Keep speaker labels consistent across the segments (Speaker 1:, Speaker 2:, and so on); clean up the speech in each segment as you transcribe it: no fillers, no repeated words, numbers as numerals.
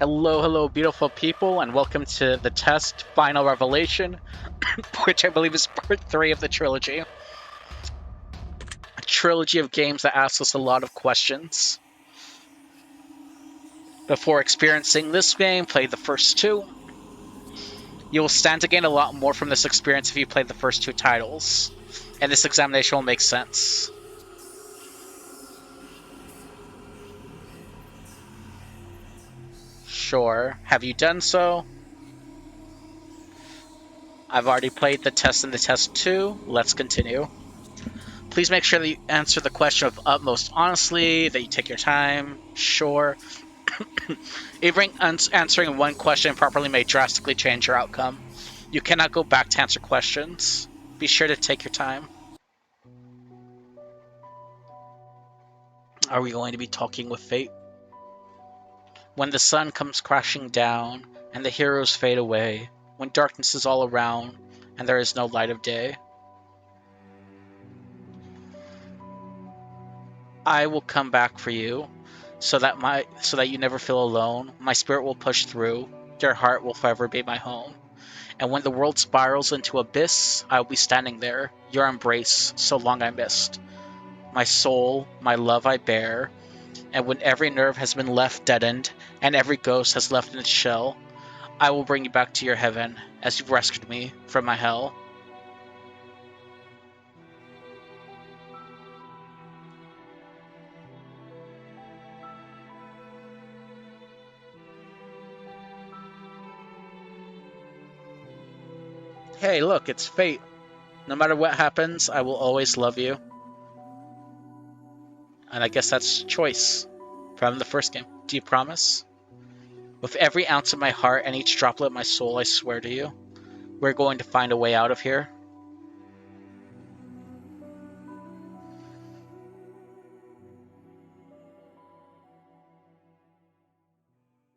Speaker 1: Hello, hello, beautiful people, and welcome to the Test Final Revelation, which I believe is part 3 of the trilogy. A trilogy of games that asks us a lot of questions. Before experiencing this game, play the first two. You will stand to gain a lot more from this experience if you play the first two titles, and this examination will make sense. Sure. Have you done so? I've already played the test and the test 2. Let's continue. Please make sure that you answer the question of utmost honestly, that you take your time. Sure. Even answering one question properly may drastically change your outcome. You cannot go back to answer questions. Be sure to take your time. Are we going to be talking with fate? When the sun comes crashing down and the heroes fade away, when darkness is all around and there is no light of day, I will come back for you so that you never feel alone. My spirit will push through. Your heart will forever be my home. And when the world spirals into abyss, I will be standing there, your embrace, so long I missed. My soul, my love I bear, and when every nerve has been left deadened, and every ghost has left in its shell, I will bring you back to your heaven, as you've rescued me from my hell. Hey, look, it's fate. No matter what happens, I will always love you. And I guess that's choice from the first game. Do you promise? With every ounce of my heart and each droplet of my soul, I swear to you, we're going to find a way out of here.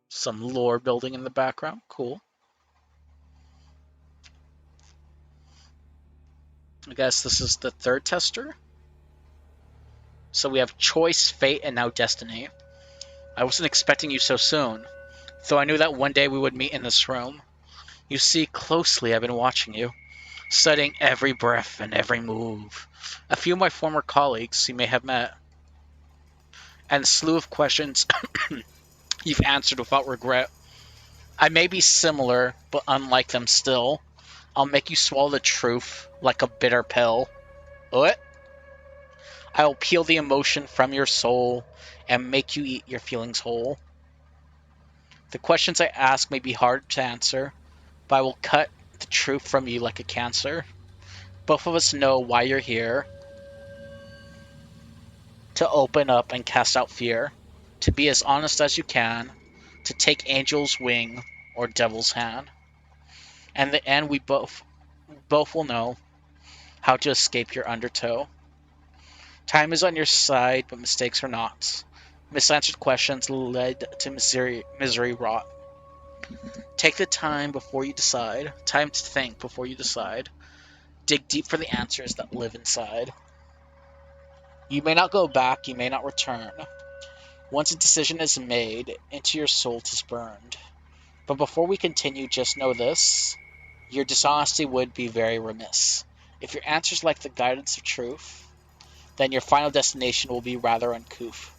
Speaker 1: Some lore building in the background. Cool. I guess this is the third tester. So we have choice, fate, and now destiny. I wasn't expecting you so soon, though I knew that one day we would meet in this room. You see, closely I've been watching you, studying every breath and every move. A few of my former colleagues you may have met, and a slew of questions you've answered without regret. I may be similar, but unlike them still. I'll make you swallow the truth like a bitter pill. What? I will peel the emotion from your soul and make you eat your feelings whole. The questions I ask may be hard to answer, but I will cut the truth from you like a cancer. Both of us know why you're here. To open up and cast out fear. To be as honest as you can. To take angel's wing or devil's hand. And in the end, we both will know how to escape your undertow. Time is on your side, but mistakes are not. Misanswered questions led to misery wrought. Take the time before you decide. Time to think before you decide. Dig deep for the answers that live inside. You may not go back, you may not return. Once a decision is made, into your soul 'tis burned. But before we continue, just know this. Your dishonesty would be very remiss. If your answers lack the guidance of truth, then your final destination will be rather uncouth.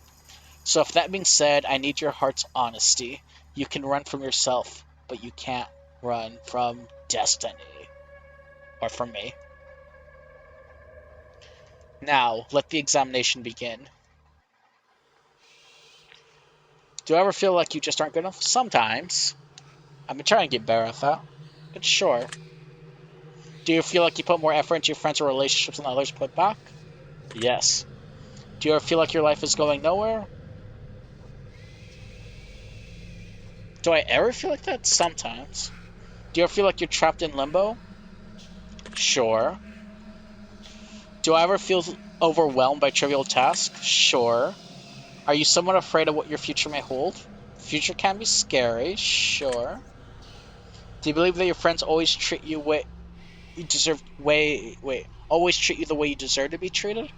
Speaker 1: So if that being said, I need your heart's honesty. You can run from yourself, but you can't run from destiny. Or from me. Now, let the examination begin. Do you ever feel like you just aren't good enough? Sometimes. I've been trying to get better at that. But sure. Do you feel like you put more effort into your friends or relationships than others put back? Yes. Do you ever feel like your life is going nowhere? Do I ever feel like that? Sometimes. Do you ever feel like you're trapped in limbo? Sure. Do I ever feel overwhelmed by trivial tasks? Sure. Are you somewhat afraid of what your future may hold? Future can be scary, sure. Do you believe that your friends always treat you way you deserve always treat you the way you deserve to be treated?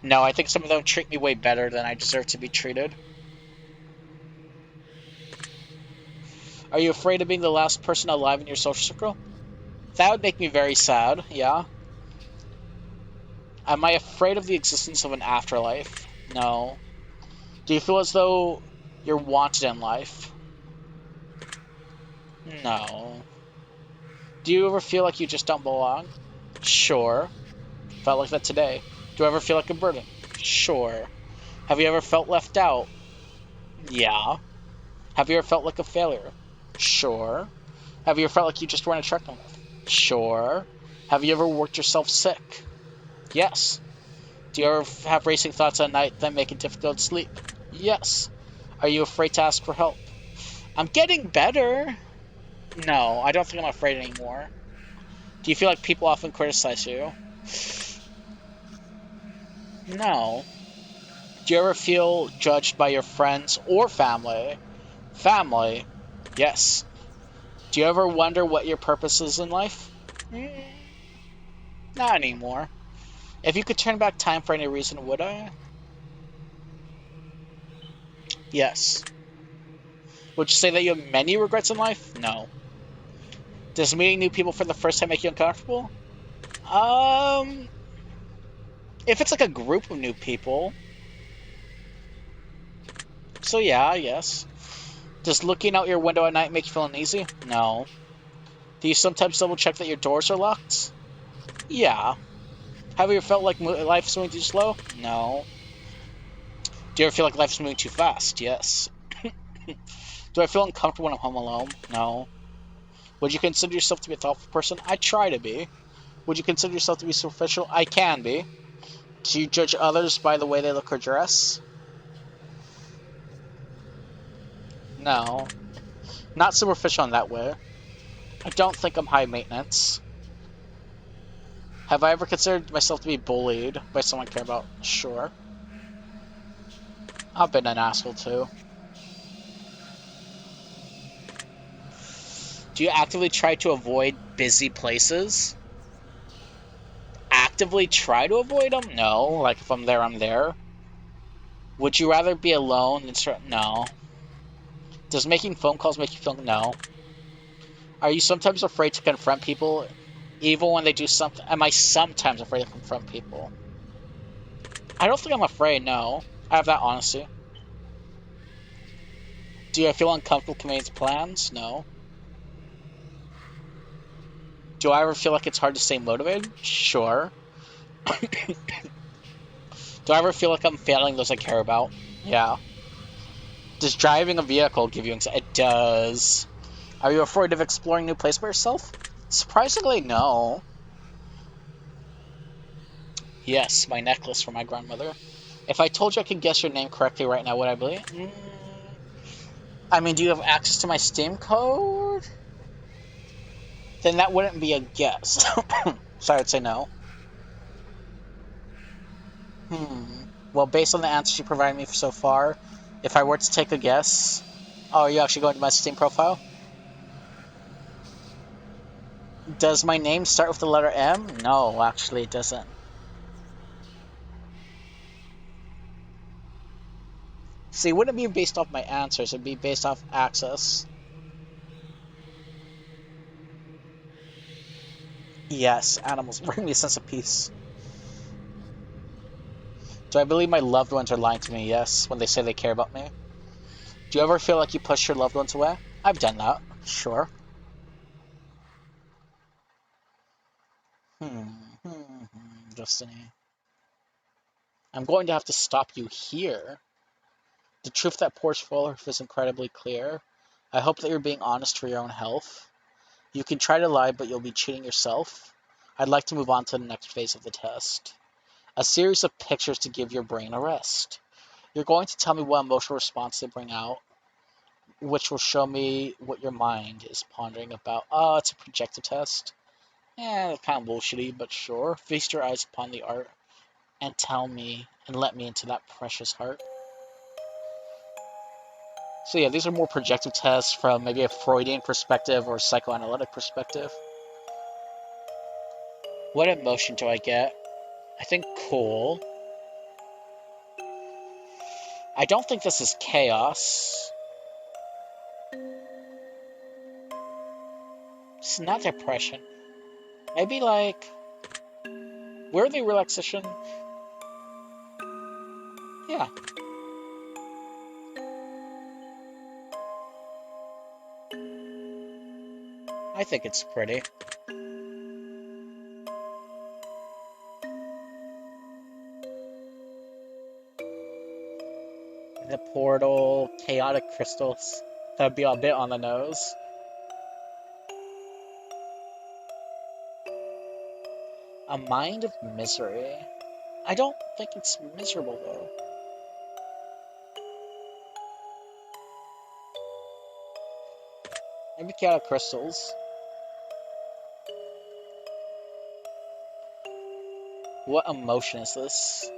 Speaker 1: No, I think some of them treat me way better than I deserve to be treated. Are you afraid of being the last person alive in your social circle? That would make me very sad, yeah. Am I afraid of the existence of an afterlife? No. Do you feel as though you're wanted in life? No. Do you ever feel like you just don't belong? Sure. Felt like that today. Do you ever feel like a burden? Sure. Have you ever felt left out? Yeah. Have you ever felt like a failure? Sure. Have you ever felt like you just weren't attractive enough? Sure. Have you ever worked yourself sick? Yes. Do you ever have racing thoughts at night that make it difficult to sleep? Yes. Are you afraid to ask for help? I'm getting better. No, I don't think I'm afraid anymore. Do you feel like people often criticize you? No. Do you ever feel judged by your friends or family? Family. Yes. Do you ever wonder what your purpose is in life? Mm, not anymore. If you could turn back time for any reason, would I? Yes. Would you say that you have many regrets in life? No. Does meeting new people for the first time make you uncomfortable? Um, if it's like a group of new people, so yeah, yes. Does looking out your window at night make you feel uneasy? No. Do you sometimes double check that your doors are locked? Yeah. Have you ever felt like life's moving too slow? No. Do you ever feel like life's moving too fast? Yes. Do I feel uncomfortable when I'm home alone? No. Would you consider yourself to be a thoughtful person? I try to be. Would you consider yourself to be superficial? I can be. Do you judge others by the way they look or dress? No. Not superficial in that way. I don't think I'm high maintenance. Have I ever considered myself to be bullied by someone I care about? Sure. I've been an asshole too. Do you actively try to avoid busy places? Actively try to avoid them? No. Like if I'm there, I'm there. Would you rather be alone than no. Does making phone calls make you feel no? Are you sometimes afraid to confront people even when they do something? Am I sometimes afraid to confront people? I don't think I'm afraid, no. I have that honesty. Do I feel uncomfortable committing to plans? No. Do I ever feel like it's hard to stay motivated? Sure. Do I ever feel like I'm failing those I care about? Yeah. Does driving a vehicle give you anxiety? It does. Are you afraid of exploring new places by yourself? Surprisingly, no. Yes, my necklace for my grandmother. If I told you I could guess your name correctly right now, would I believe? I mean, do you have access to my Steam code? Then that wouldn't be a guess. So I would say no. Well, based on the answers you provided me so far, if I were to take a guess, oh, are you actually going to my Steam profile? Does my name start with the letter M? No, actually, it doesn't. See, it wouldn't be based off my answers, it'd be based off access. Yes, animals bring me a sense of peace. Do I believe my loved ones are lying to me? Yes, when they say they care about me. Do you ever feel like you push your loved ones away? I've done that. Sure. Destiny. I'm going to have to stop you here. The truth that pours forth is incredibly clear. I hope that you're being honest for your own health. You can try to lie, but you'll be cheating yourself. I'd like to move on to the next phase of the test. A series of pictures to give your brain a rest. You're going to tell me what emotional response they bring out, which will show me what your mind is pondering about. Oh, it's a projective test. Yeah, kind of bullshitty, but sure. Feast your eyes upon the art and tell me and let me into that precious heart. So yeah, these are more projective tests from maybe a Freudian perspective or psychoanalytic perspective. What emotion do I get? I think cool. I don't think this is chaos. It's not depression. Maybe like weirdly relaxation. Yeah, I think it's pretty. The portal, chaotic crystals. That'd be a bit on the nose. A mind of misery. I don't think it's miserable though. Maybe chaotic crystals. What emotion is this?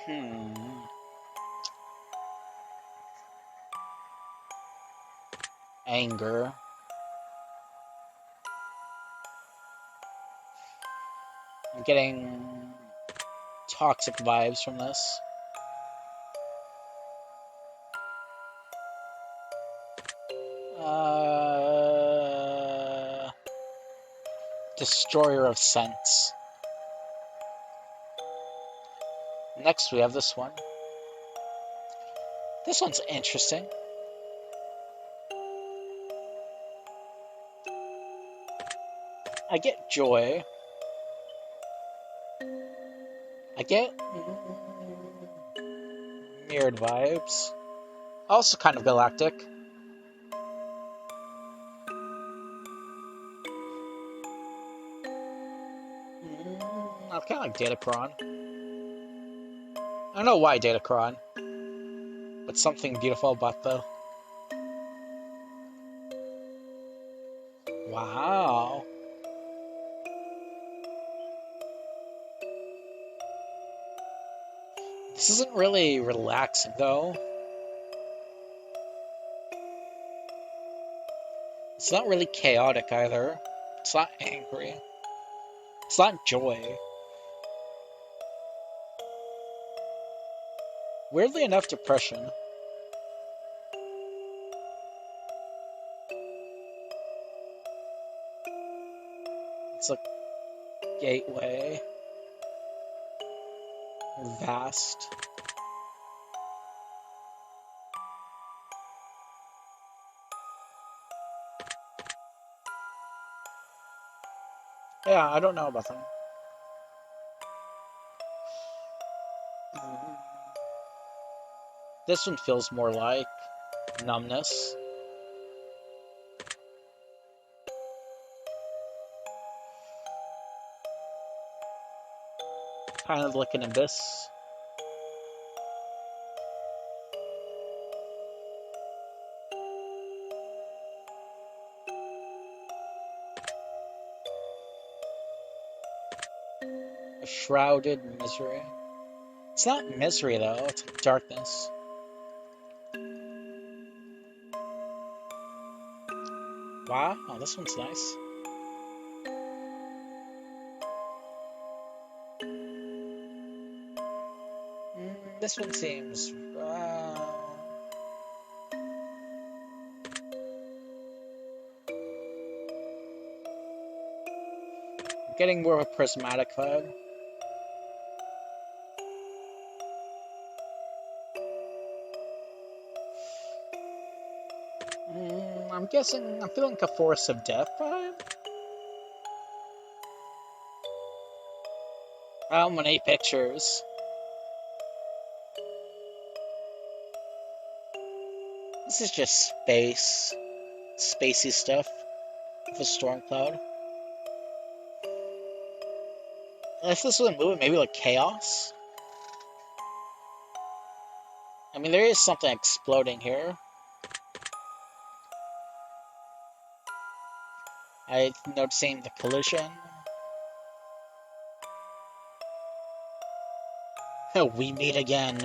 Speaker 1: Hmm. Anger. I'm getting toxic vibes from this. Uh, Destroyer of Sense. Next we have this one. This one's interesting. I get joy. I get mirrored vibes. Also kind of galactic. I kind of like Datacron. I don't know why Datacron, but something beautiful about the... Wow. This isn't really relaxing though. It's not really chaotic either. It's not angry. It's not joy. Weirdly enough, depression. It's a gateway. Vast. Yeah, I don't know about them. This one feels more like numbness. Kind of like an abyss. A shrouded misery. It's not misery though, it's like darkness. Wow, oh, this one's nice. This one seems... getting more of a prismatic vibe. I'm guessing, I'm feeling like a Forest of Death vibe. How many pictures? This is just space. Spacey stuff. With a storm cloud. If this was a movie, maybe like Chaos? I mean, there is something exploding here. I'm noticing the collision. We meet again.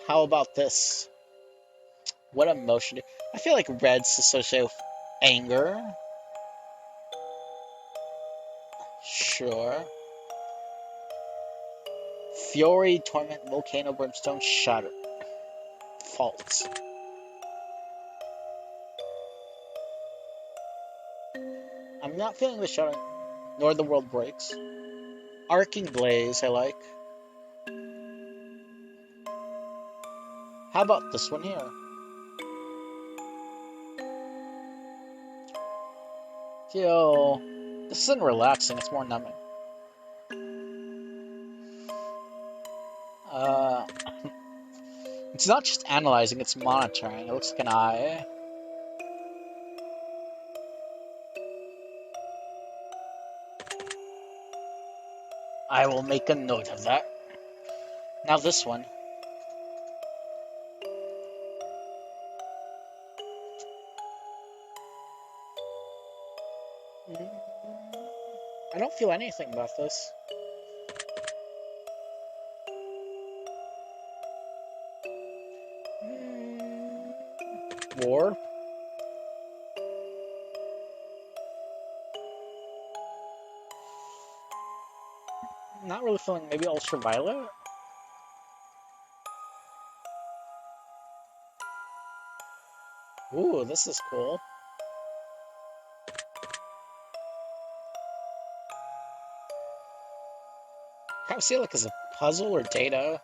Speaker 1: How about this? What emotion? I feel like red's associated with anger. Sure. Fury, Torment, Volcano, Brimstone, Shatter. Faults. I'm not feeling the Shatter, nor the World Breaks. Arcing Blaze, I like. How about this one here? Yo, this isn't relaxing, it's more numbing. Uh, it's not just analyzing, it's monitoring. It looks like an eye. I will make a note of that. Now this one. I don't feel anything about this. War? Not really feeling maybe Ultraviolet? Ooh, this is cool. Kind of see it like as a puzzle or data.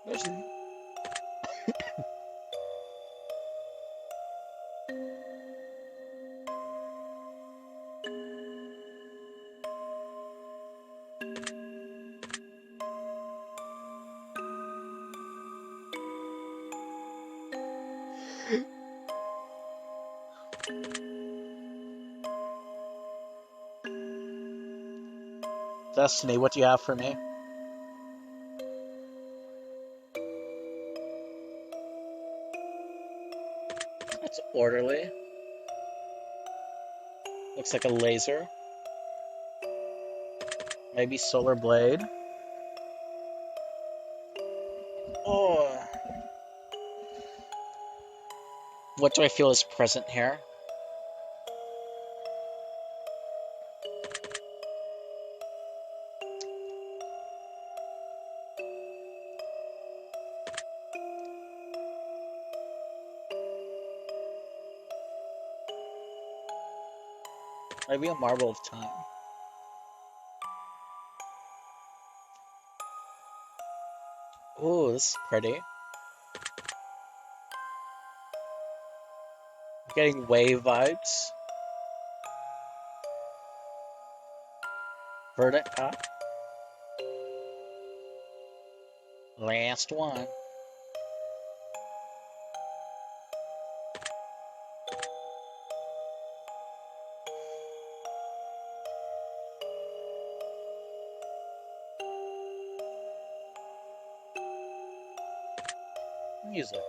Speaker 1: There's... Destiny, what do you have for me? It's orderly. Looks like a laser. Maybe Solar Blade. Oh. What do I feel is present here? Maybe a Marble of Time. Ooh, this is pretty. I'm getting wave vibes. Verdant Path. Last one. Music.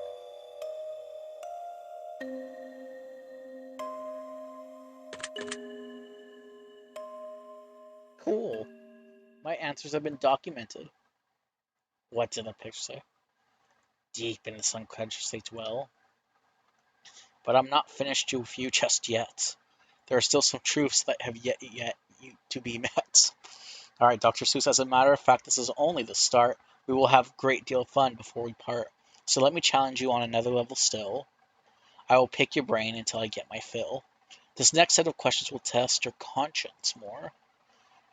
Speaker 1: Cool. My answers have been documented. What did the picture say? Deep in the subconsciously dwell. But I'm not finished with you just yet. There are still some truths that have yet to be met. All right, Dr. Seuss, as a matter of fact, this is only the start. We will have a great deal of fun before we part. So let me challenge you on another level still. I will pick your brain until I get my fill. This next set of questions will test your conscience more.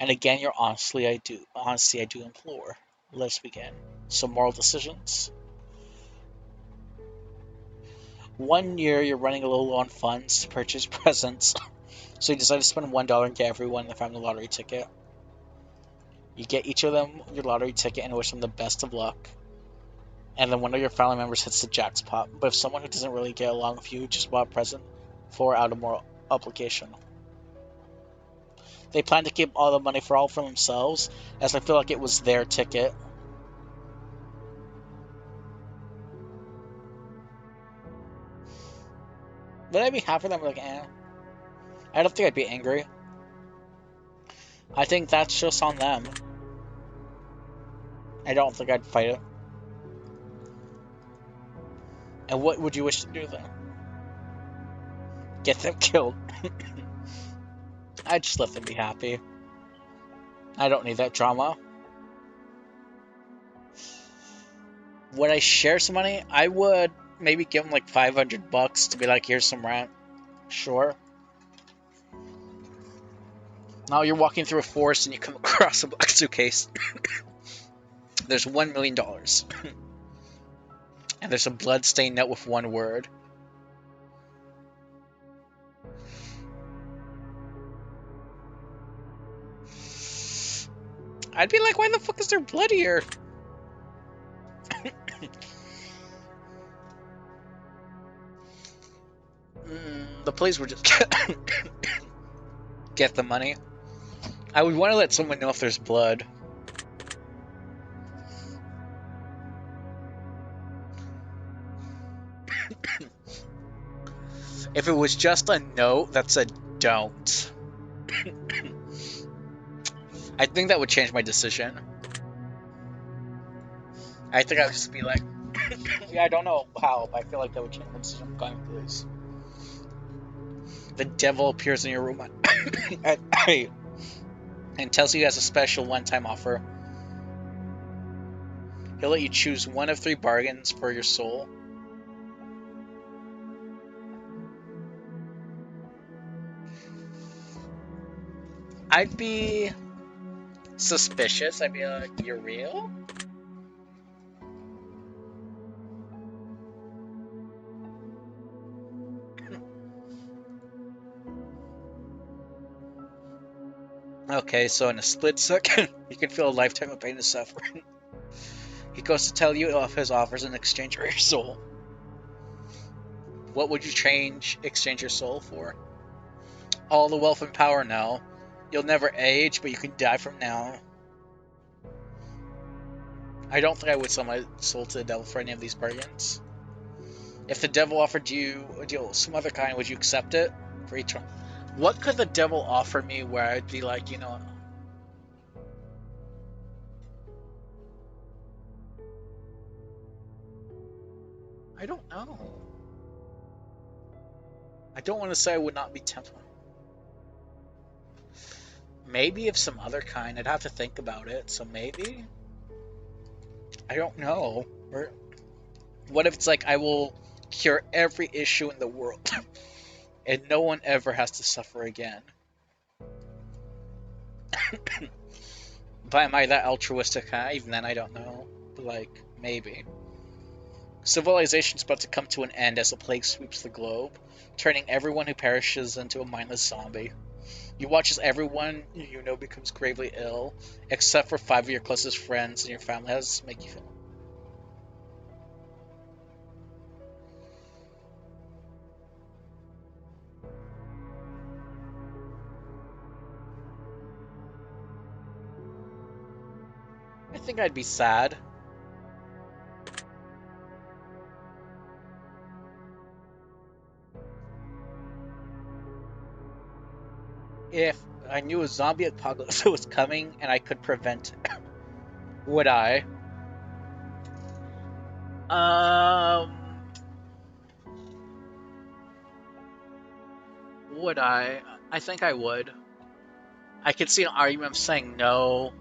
Speaker 1: And again, your honesty I do implore. Let's begin. So moral decisions. One year you're running a little low on funds to purchase presents. So you decide to spend $1 and get everyone in the family lottery ticket. You get each of them your lottery ticket and wish them the best of luck. And then one of your family members hits the jackpot. But if someone who doesn't really get along with you just bought a present for out of moral obligation. They plan to keep all the money for themselves, as I feel like it was their ticket. Would I be happy for them? Like, eh. I don't think I'd be angry. I think that's just on them. I don't think I'd fight it. And what would you wish to do then? Get them killed. I'd just let them be happy. I don't need that drama. Would I share some money? I would maybe give them like $500 to be like, here's some rent. Sure. Now you're walking through a forest and you come across a black suitcase. There's $1 million. And there's a blood-stained note with one word. I'd be like, why the fuck is there blood here? The police would just get the money. I would want to let someone know if there's blood. If it was just a note that said don't, I think that would change my decision. I think I would just be like, yeah, I don't know how, but I feel like that would change my decision. I'm going with police. The devil appears in your room at night and tells you he has a special one-time offer. He'll let you choose one of 3 bargains for your soul. I'd be suspicious. I'd be like, you're real? Okay, so in a split second, you can feel a lifetime of pain and suffering. He goes to tell you of his offers in exchange for your soul. What would you exchange your soul for? All the wealth and power now. You'll never age, but you can die from now. I don't think I would sell my soul to the devil for any of these bargains. If the devil offered you a deal of some other kind, would you accept it? For each one? What could the devil offer me where I'd be like, you know, I don't know. I don't want to say I would not be tempted. Maybe of some other kind. I'd have to think about it. So maybe? I don't know. Or what if it's like, I will cure every issue in the world and no one ever has to suffer again? But am I that altruistic? Huh? Even then, I don't know. But like, maybe. Civilization's about to come to an end as a plague sweeps the globe, turning everyone who perishes into a mindless zombie. You watch as everyone you know becomes gravely ill, except for 5 of your closest friends and your family. How does this make you feel? I think I'd be sad. If I knew a zombie apocalypse was coming and I could prevent it, would I? Um, would I? I think I would. I could see an argument saying no.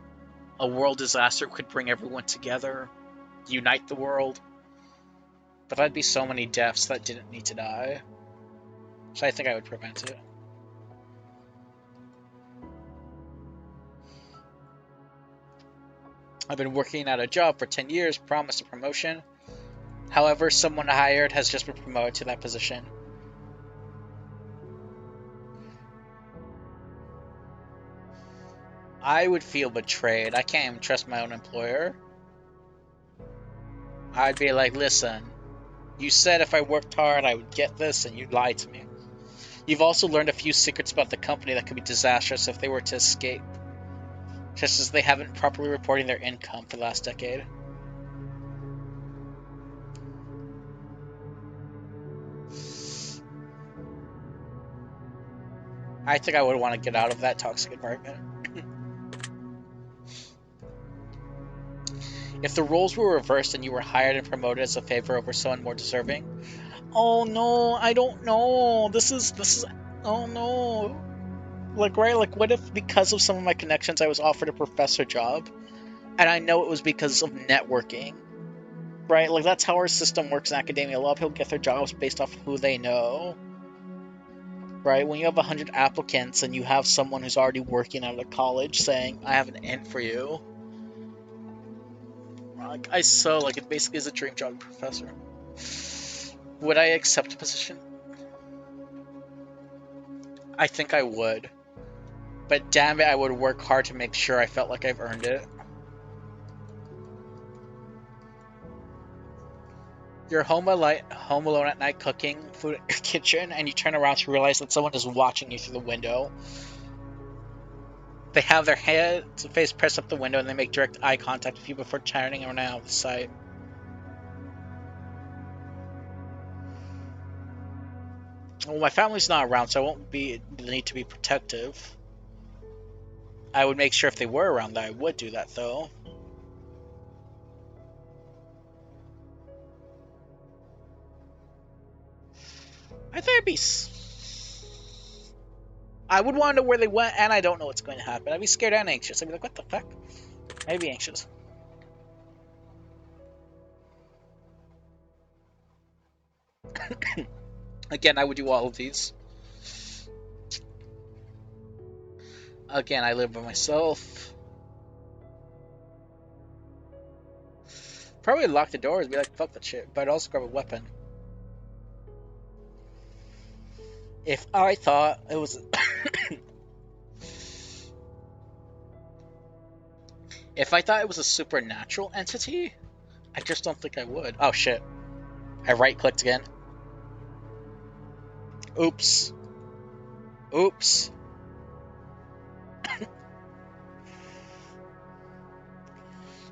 Speaker 1: A world disaster could bring everyone together, unite the world. But that'd be so many deaths that didn't need to die. So I think I would prevent it. I've been working at a job for 10 years, promised a promotion. However, someone I hired has just been promoted to that position. I would feel betrayed. I can't even trust my own employer. I'd be like, listen, you said if I worked hard I would get this, and you lied to me. You've also learned a few secrets about the company that could be disastrous if they were to escape. Just as they haven't properly reporting their income for the last decade. I think I would want to get out of that toxic environment. If the roles were reversed and you were hired and promoted as a favor over someone more deserving, oh no, I don't know. This is oh no. Like right, like what if because of some of my connections I was offered a professor job and I know it was because of networking. Right? Like that's how our system works in academia. A lot of people get their jobs based off who they know. Right? When you have 100 applicants and you have someone who's already working at a college saying, I have an in for you. Like like it basically is a dream job professor. Would I accept a position? I think I would. But damn it, I would work hard to make sure I felt like I've earned it. You're home alone at night cooking food in your kitchen, and you turn around to realize that someone is watching you through the window. They have their head to face pressed up the window, and they make direct eye contact with you before turning around out of the sight. Well, my family's not around, so I won't be the need to be protective. I would make sure if they were around that I would do that, though. I think I'd be. I would want to know where they went, and I don't know what's going to happen. I'd be scared and anxious. I'd be like, what the fuck? I'd be anxious. Again, I would do all of these. Again, I live by myself. Probably lock the doors and be like, fuck that shit. But I'd also grab a weapon. If I thought it was. If I thought it was a supernatural entity, I just don't think I would. Oh shit. I right clicked again. Oops. Oops.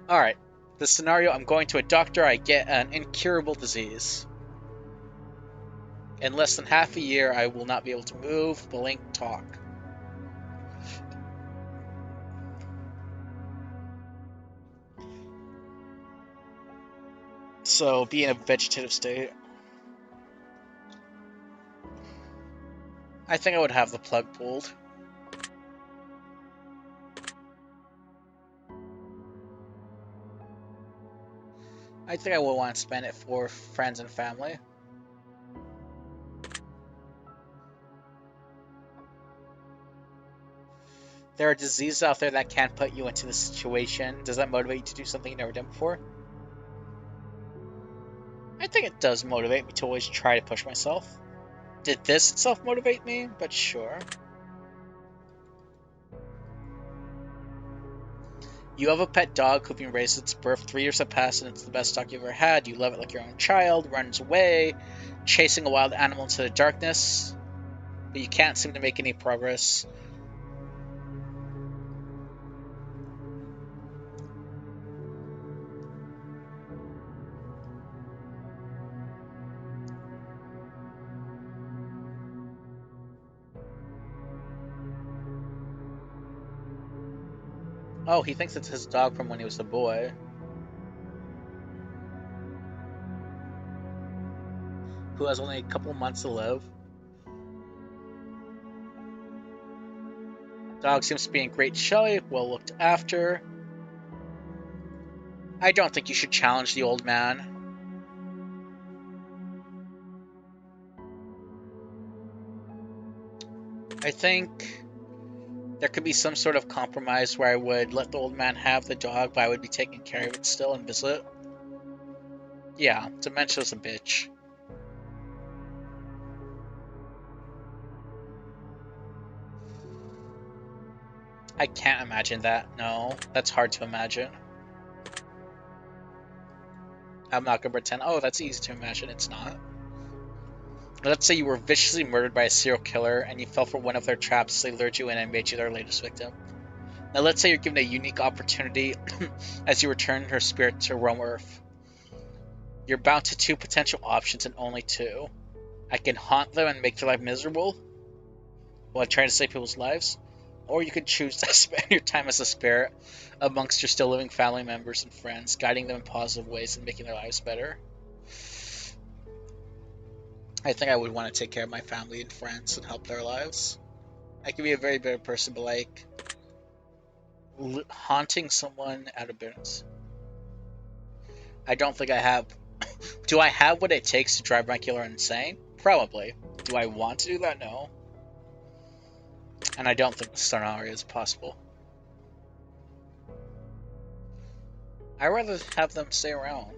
Speaker 1: Alright. The scenario, I'm going to a doctor, I get an incurable disease. In less than half a year, I will not be able to move, blink, talk. So, be in a vegetative state. I think I would have the plug pulled. I think I would want to spend it for friends and family. There are diseases out there that can put you into this situation. Does that motivate you to do something you've never done before? I think it does motivate me to always try to push myself. Did this itself motivate me? But sure. You have a pet dog who's been raised since its birth. 3 years have passed and it's the best dog you've ever had. You love it like your own child, runs away, chasing a wild animal into the darkness, but you can't seem to make any progress. Oh, he thinks it's his dog from when he was a boy. Who has only a couple months to live. Dog seems to be in great shape, well looked after. I don't think you should challenge the old man. I think there could be some sort of compromise where I would let the old man have the dog, but I would be taking care of it still and visit. Yeah, dementia's a bitch. I can't imagine that. No, that's hard to imagine. I'm not gonna pretend, oh, that's easy to imagine. It's not. Let's say you were viciously murdered by a serial killer and you fell for one of their traps as they lured you in and made you their latest victim. Now let's say you're given a unique opportunity as you return her spirit to roam Earth. You're bound to two potential options and only two. I can haunt them and make their life miserable while trying to save people's lives, Or you could choose to spend your time as a spirit amongst your still living family members and friends, guiding them in positive ways and making their lives better. I think I would want to take care of my family and friends and help their lives. I could be a very better person, but like haunting someone out of bitterness. I don't think I have. Do I have what it takes to drive my killer insane? Probably. Do I want to do that? No. And I don't think the scenario is possible. I'd rather have them stay around.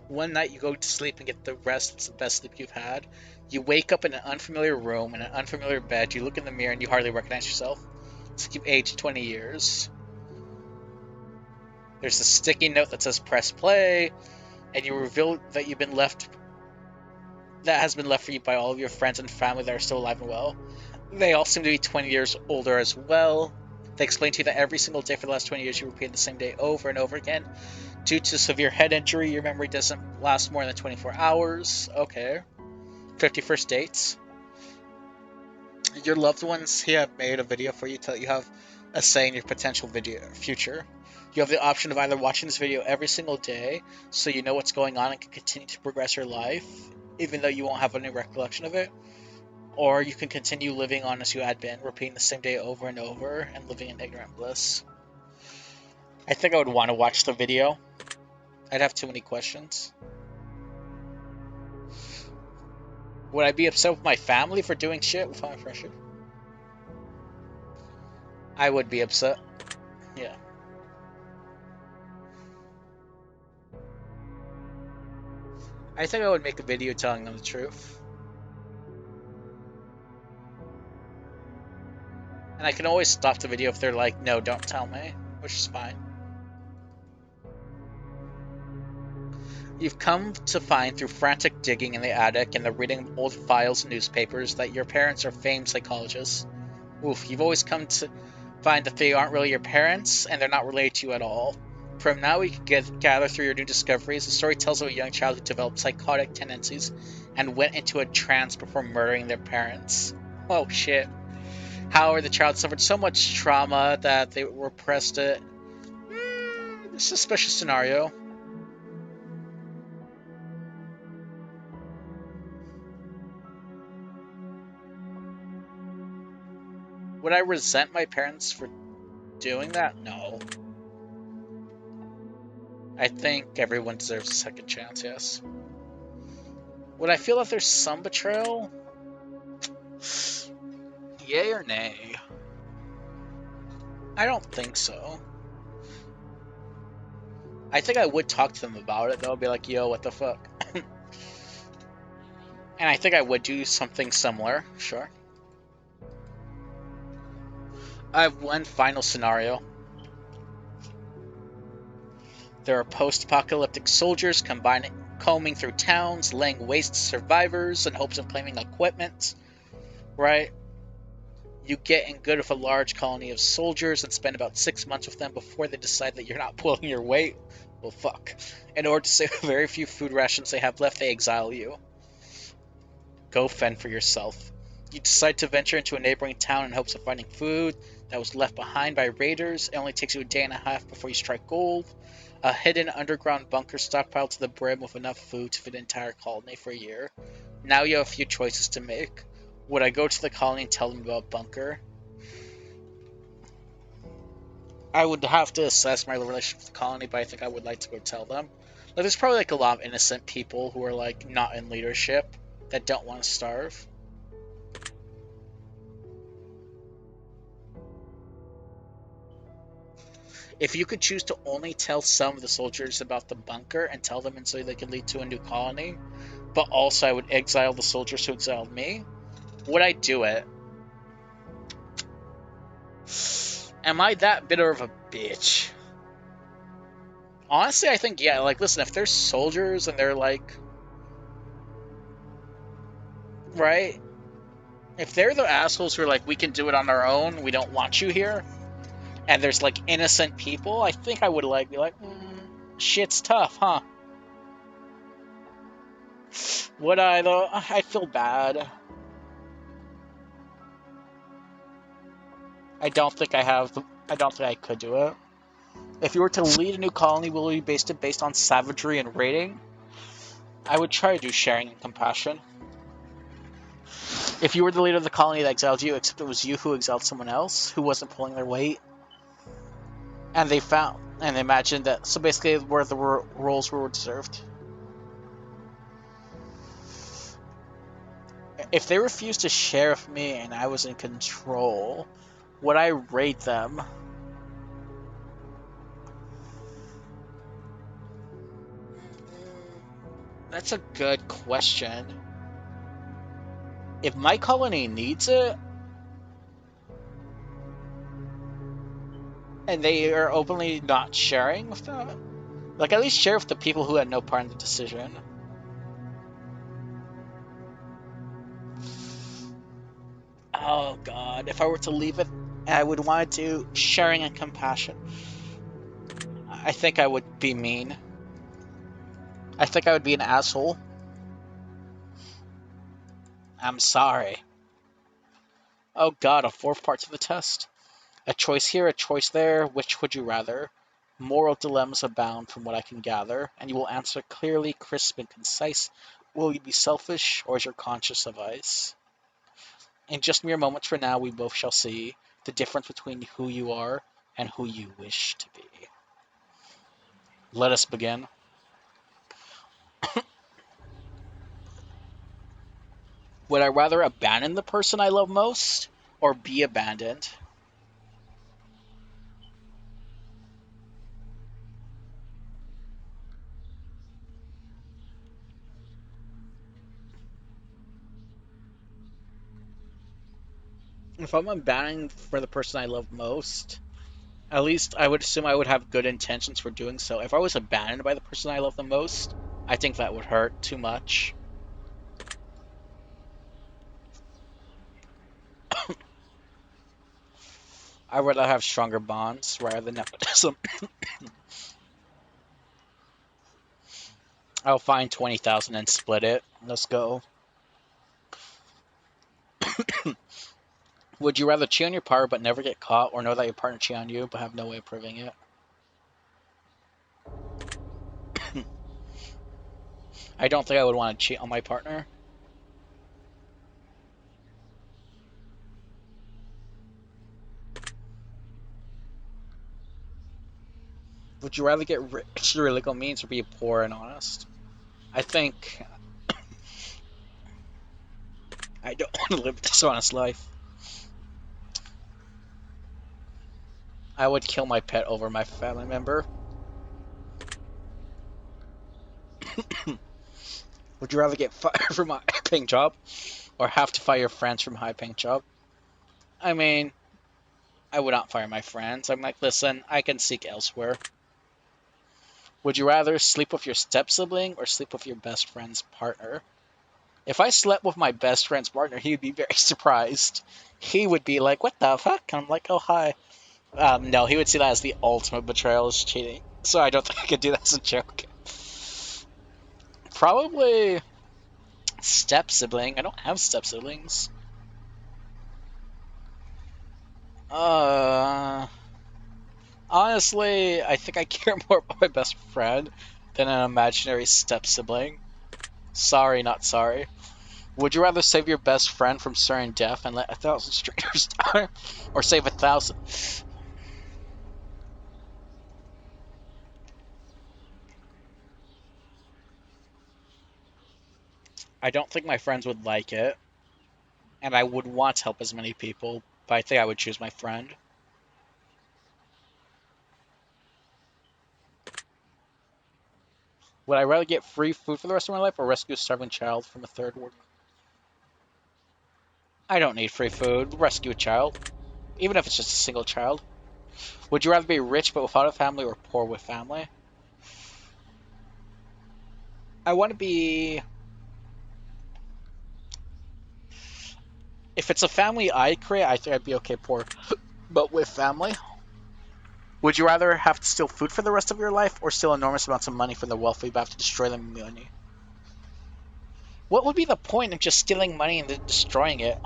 Speaker 1: One night you go to sleep and get the rest that's the best sleep you've had. You wake up in an unfamiliar room, in an unfamiliar bed. You look in the mirror and you hardly recognize yourself. It's like you've aged 20 years. There's a sticky note that says press play, and you reveal that you've been left. That has been left for you by all of your friends and family that are still alive and well. They all seem to be 20 years older as well. They explain to you that every single day for the last 20 years you repeated the same day over and over again. Due to severe head injury, your memory doesn't last more than 24 hours. Okay. 51st dates. Your loved ones here have made a video for you to let you have a say in your potential future. You have the option of either watching this video every single day so you know what's going on and can continue to progress your life, even though you won't have any recollection of it, or you can continue living on as you had been, repeating the same day over and over and living in ignorant bliss. I think I would want to watch the video. I'd have too many questions. Would I be upset with my family for doing shit with my friendship? I would be upset. Yeah. I think I would make a video telling them the truth. And I can always stop the video if they're like, no, don't tell me, which is fine. You've come to find through frantic digging in the attic and the reading of old files and newspapers that your parents are famed psychologists. Oof, you've always come to find that they aren't really your parents and they're not related to you at all. From now we can gather through your new discoveries. The story tells of a young child who developed psychotic tendencies and went into a trance before murdering their parents. Oh shit. However, the child suffered so much trauma that they repressed it. Suspicious scenario. Would I resent my parents for doing that? No. I think everyone deserves a second chance, yes. Would I feel that there's some betrayal? Yay or nay? I don't think so. I think I would talk to them about it, though. Be like, yo, what the fuck? And I think I would do something similar, sure. I have one final scenario. There are post-apocalyptic soldiers combing through towns, laying waste to survivors in hopes of claiming equipment, right? You get in good with a large colony of soldiers and spend about 6 months with them before they decide that you're not pulling your weight. Well, fuck. In order to save the very few food rations they have left, they exile you. Go fend for yourself. You decide to venture into a neighboring town in hopes of finding food that was left behind by raiders. It only takes you a day and a half before you strike gold. A hidden underground bunker stockpiled to the brim with enough food to feed an entire colony for a year. Now you have a few choices to make. Would I go to the colony and tell them about bunker? I would have to assess my relationship with the colony, but I think I would like to go tell them. Like, there's probably like a lot of innocent people who are like not in leadership that don't want to starve. If you could choose to only tell some of the soldiers about the bunker and tell them and so they could lead to a new colony, but also I would exile the soldiers who exiled me, would I do it? Am I that bitter of a bitch? Honestly, I think, yeah, like, listen, if they're soldiers and they're like, right? If they're the assholes who are like, we can do it on our own, we don't want you here, and there's like innocent people, I think I would like be like, shit's tough, huh? Would I though? I feel bad. I don't think I have. I don't think I could do it. If you were to lead a new colony, will you based it based on savagery and rating? I would try to do sharing and compassion. If you were the leader of the colony that exiled you, except it was you who exiled someone else who wasn't pulling their weight, and they imagined that. So basically, where the roles were deserved. If they refused to share with me and I was in control, would I rate them? That's a good question. If my colony needs it, and they are openly not sharing with that, like at least share with the people who had no part in the decision. Oh god, if I were to leave it, I would want to do sharing and compassion. I think I would be mean. I think I would be an asshole. I'm sorry. Oh god, a fourth part to the test. A choice here, a choice there. Which would you rather? Moral dilemmas abound from what I can gather, and you will answer clearly, crisp, and concise. Will you be selfish, or is your conscience of ice? In just mere moments from now, we both shall see the difference between who you are and who you wish to be. Let us begin. Would I rather abandon the person I love most, or be abandoned? If I'm abandoning for the person I love most, at least I would assume I would have good intentions for doing so. If I was abandoned by the person I love the most, I think that would hurt too much. I'd rather have stronger bonds rather than nepotism. I'll find 20,000 and split it. Let's go. Would you rather cheat on your partner but never get caught, or know that your partner cheated on you but have no way of proving it? I don't think I would want to cheat on my partner. Would you rather get rich through illegal means or be poor and honest? I think I don't want to live this honest life. I would kill my pet over my family member. Would you rather get fired from a high-paying job or have to fire your friends from a high-paying job? I mean, I would not fire my friends. I'm like, listen, I can seek elsewhere. Would you rather sleep with your step sibling or sleep with your best friend's partner? If I slept with my best friend's partner, he would be very surprised. He would be like, what the fuck? And I'm like, oh, hi. No, he would see that as the ultimate betrayal as cheating. So I don't think I could do that as a joke. Probably step sibling. I don't have step siblings. Uh, Honestly, I think I care more about my best friend than an imaginary step sibling. Sorry, not sorry. Would you rather save your best friend from certain death and let 1,000 strangers die, or save 1,000? I don't think my friends would like it, and I would want to help as many people, but I think I would choose my friend. Would I rather get free food for the rest of my life or rescue a starving child from a third world? I don't need free food. Rescue a child, even if it's just a single child. Would you rather be rich but without a family or poor with family? I want to be. If it's a family I create, I think I'd be okay poor, but with family. Would you rather have to steal food for the rest of your life or steal enormous amounts of money from the wealthy but have to destroy them immediately? What would be the point of just stealing money and then destroying it?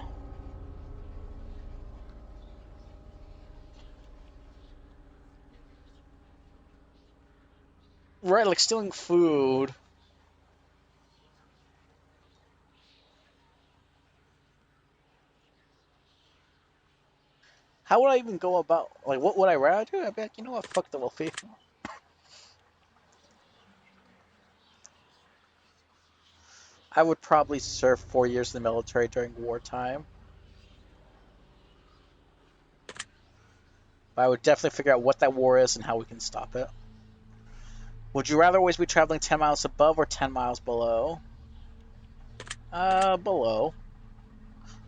Speaker 1: Right, like stealing food. How would I even go about, like, what would I rather do? I'd be like, you know what, fuck the wealthy. I would probably serve 4 years in the military during wartime. But I would definitely figure out what that war is and how we can stop it. Would you rather always be traveling 10 miles above or 10 miles below? Below.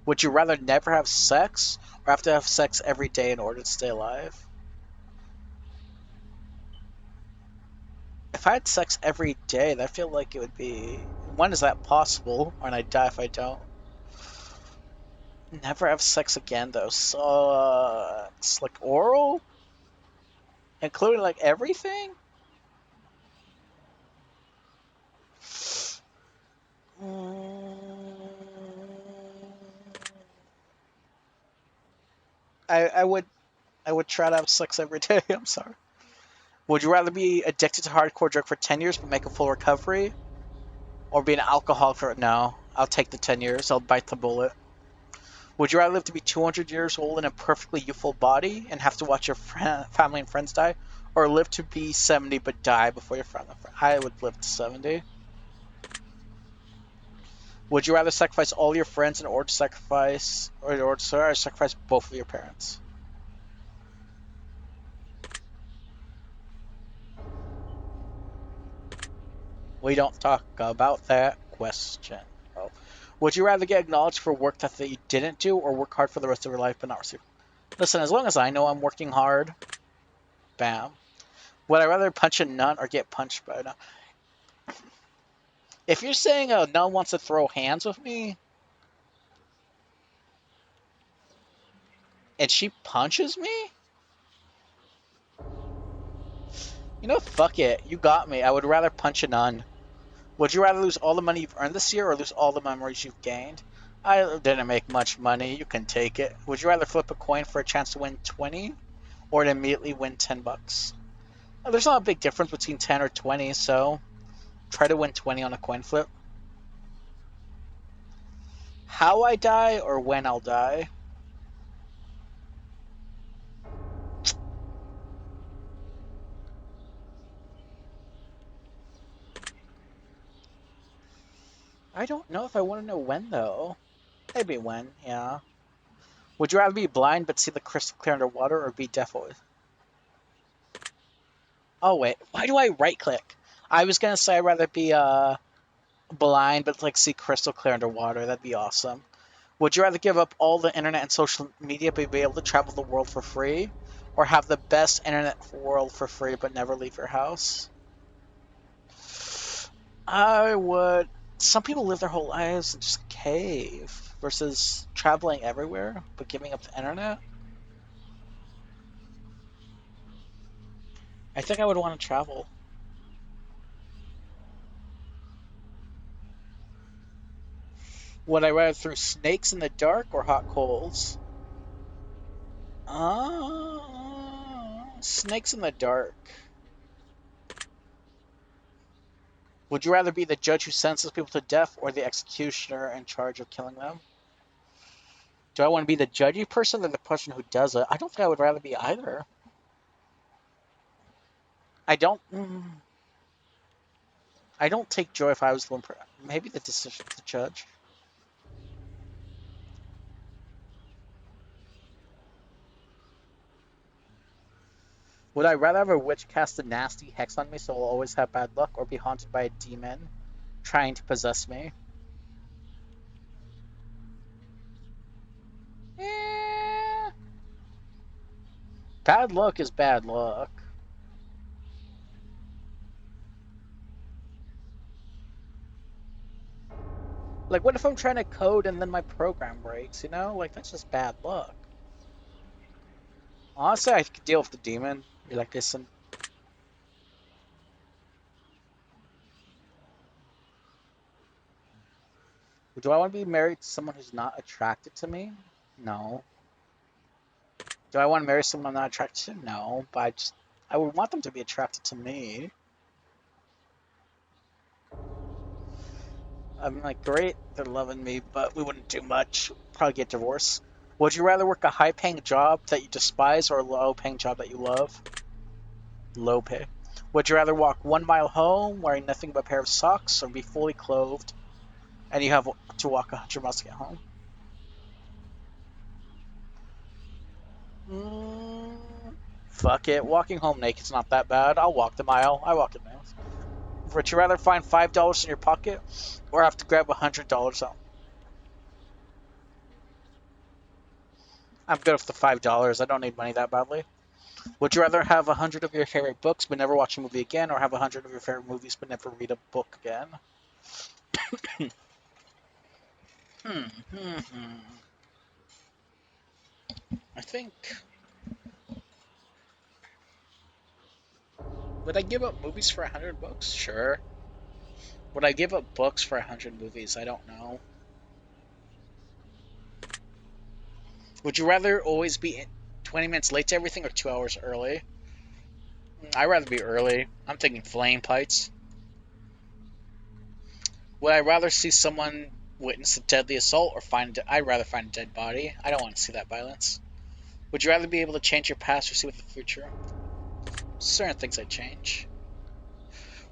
Speaker 1: Would you rather never have sex or have to have sex every day in order to stay alive? If I had sex every day, I feel like it would be. When is that possible? And I die if I don't. Never have sex again, though. So, it's like oral? Including like everything? Mm, I would try to have sex every day. I'm sorry. Would you rather be addicted to hardcore drug for 10 years but make a full recovery, or be an alcoholic for no? I'll take the 10 years. I'll bite the bullet. Would you rather live to be 200 years old in a perfectly youthful body and have to watch your family and friends die, or live to be 70 but die before your family and friends? I would live to 70. Would you rather sacrifice all your friends in order to sacrifice, or in order to sacrifice both of your parents? We don't talk about that question. Oh. Would you rather get acknowledged for work that you didn't do, or work hard for the rest of your life but not receive? Listen, as long as I know I'm working hard, bam. Would I rather punch a nun or get punched by a nun? If you're saying a nun wants to throw hands with me and she punches me, you know, fuck it. You got me. I would rather punch a nun. Would you rather lose all the money you've earned this year or lose all the memories you've gained? I didn't make much money. You can take it. Would you rather flip a coin for a chance to win 20 or to immediately win 10 bucks? There's not a big difference between 10 or 20, so try to win 20 on a coin flip. How I die or when I'll die? I don't know if I want to know when, though. Maybe when, yeah. Would you rather be blind but see the crystal clear underwater or be deaf always? Oh, wait. Why do I right click? I was going to say I'd rather be blind but like see crystal clear underwater. That'd be awesome. Would you rather give up all the internet and social media but be able to travel the world for free? Or have the best internet world for free but never leave your house? I would. Some people live their whole lives in just a cave versus traveling everywhere but giving up the internet. I think I would want to travel. Would I rather through snakes in the dark or hot coals? Snakes in the dark. Would you rather be the judge who sentences people to death or the executioner in charge of killing them? Do I want to be the judgy person or the person who does it? I don't think I would rather be either. I don't. I don't take joy if I was the one. Maybe the decision of the judge. Would I rather have a witch cast a nasty hex on me so I'll always have bad luck, or be haunted by a demon trying to possess me? Eh, bad luck is bad luck. Like, what if I'm trying to code and then my program breaks, you know? Like, that's just bad luck. Honestly, I could deal with the demon. Be like, listen, Do I want to be married to someone who's not attracted to me? No. Do I want to marry someone I'm not attracted to? No. But I would want them to be attracted to me. I'm like, great, they're loving me, but we wouldn't do much. Probably get divorced. Would you rather work a high paying job that you despise or a low paying job that you love? Low pay. Would you rather walk 1 mile home wearing nothing but a pair of socks or be fully clothed and you have to walk 100 miles to get home? Mm, fuck it. Walking home naked's not that bad. I'll walk the mile. I walk the miles. Would you rather find $5 in your pocket or have to grab $100 out? I'm good with the $5. I don't need money that badly. Would you rather have 100 of your favorite books but never watch a movie again, or have 100 of your favorite movies but never read a book again? I think. Would I give up movies for 100 books? Sure. Would I give up books for 100 movies? I don't know. Would you rather always be 20 minutes late to everything or 2 hours early? I'd rather be early. I'm thinking flame fights. Would I rather see someone witness a deadly assault or I'd rather find a dead body. I don't want to see that violence. Would you rather be able to change your past or see what the future? Certain things I'd change.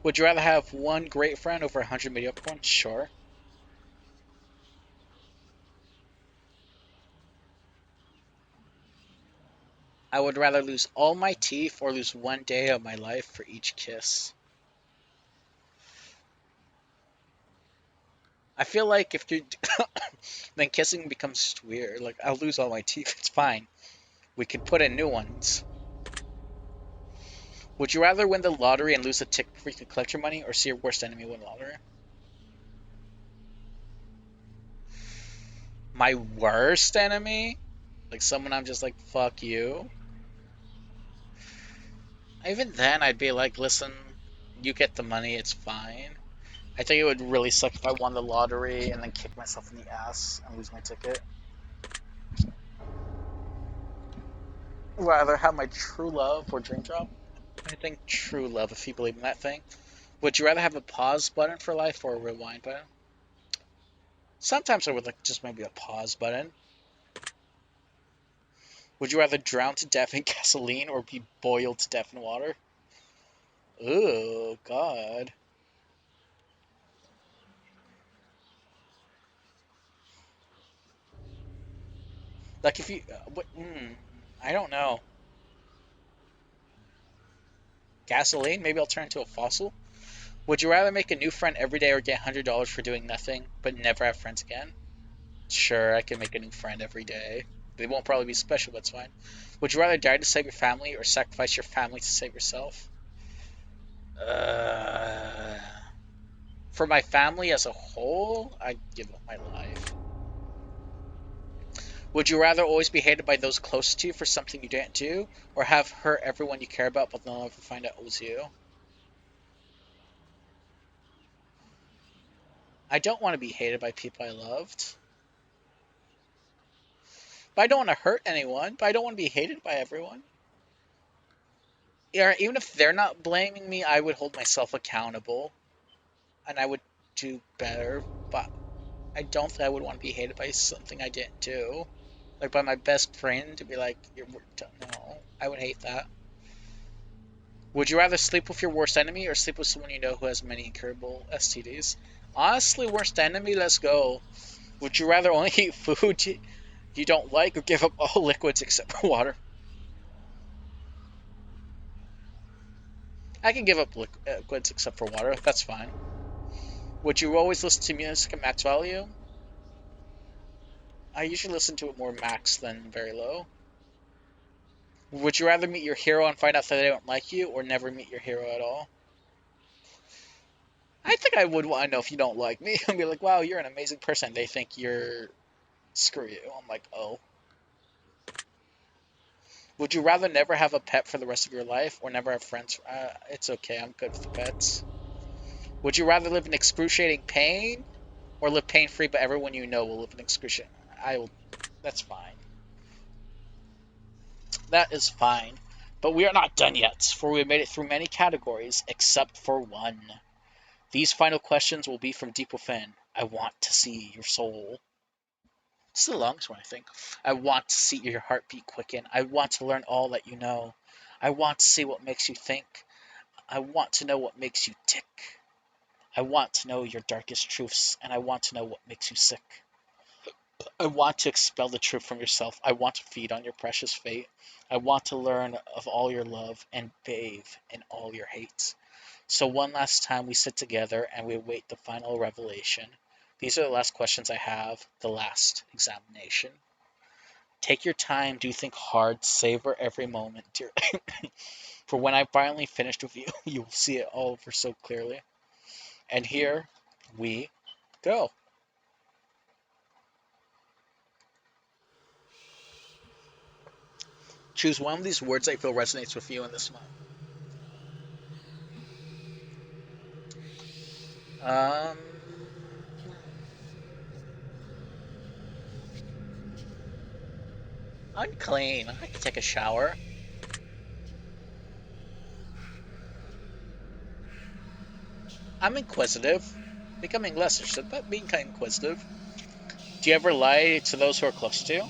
Speaker 1: Would you rather have one great friend over 100 mediocre ones? Sure. I would rather lose all my teeth or lose one day of my life for each kiss. I feel like if you then kissing becomes weird. Like I'll lose all my teeth. It's fine. We can put in new ones. Would you rather win the lottery and lose a ticket before you can collect your money, or see your worst enemy win the lottery? My worst enemy? Like someone I'm just like, fuck you. Even then, I'd be like, listen, you get the money, it's fine. I think it would really suck if I won the lottery and then kick myself in the ass and lose my ticket. Rather have my true love or dream job? I think true love, if you believe in that thing. Would you rather have a pause button for life or a rewind button? Sometimes I would like just maybe a pause button. Would you rather drown to death in gasoline or be boiled to death in water? Oh, God. Like if you, I don't know. Gasoline? Maybe I'll turn into a fossil. Would you rather make a new friend every day or get $100 for doing nothing, but never have friends again? Sure, I can make a new friend every day. They won't probably be special, but it's fine. Would you rather die to save your family or sacrifice your family to save yourself? Uh, for my family as a whole, I'd give up my life. Would you rather always be hated by those close to you for something you didn't do, or have hurt everyone you care about but they'll never find out it was you? I don't want to be hated by people I loved. But I don't want to hurt anyone, but I don't want to be hated by everyone. Yeah, even if they're not blaming me, I would hold myself accountable and I would do better. But I don't think I would want to be hated by something I didn't do. Like by my best friend to be like, no, I would hate that. Would you rather sleep with your worst enemy or sleep with someone you know who has many incurable STDs? Honestly, worst enemy, let's go. Would you rather only eat food you don't like or give up all liquids except for water? I can give up liquids except for water. That's fine. Would you always listen to music at max volume? I usually listen to it more max than very low. Would you rather meet your hero and find out that they don't like you, or never meet your hero at all? I think I would want to know if you don't like me and be like, wow, you're an amazing person. They think you're screw you. I'm like, oh. Would you rather never have a pet for the rest of your life or never have friends? It's okay. I'm good with the pets. Would you rather live in excruciating pain Or live pain-free, but everyone you know will live in excruciating. I will. That's fine. That is fine. But we are not done yet, for we have made it through many categories, except for one. These final questions will be from deep within. I want to see your soul. It's the longest one, I think. I want to see your heartbeat quicken. I want to learn all that you know. I want to see what makes you think. I want to know what makes you tick. I want to know your darkest truths, and I want to know what makes you sick. I want to expel the truth from yourself. I want to feed on your precious fate. I want to learn of all your love and bathe in all your hate. So one last time we sit together and we await the final revelation. These are the last questions I have, the last examination. Take your time, do think hard, savor every moment, dear. For when I finally finished with you, you will see it all over so clearly. And here we go. Choose one of these words that you feel resonates with you in this moment. Um, Unclean. I can take a shower. I'm inquisitive. Becoming less interested, but being kind of inquisitive. Do you ever lie to those who are close to you?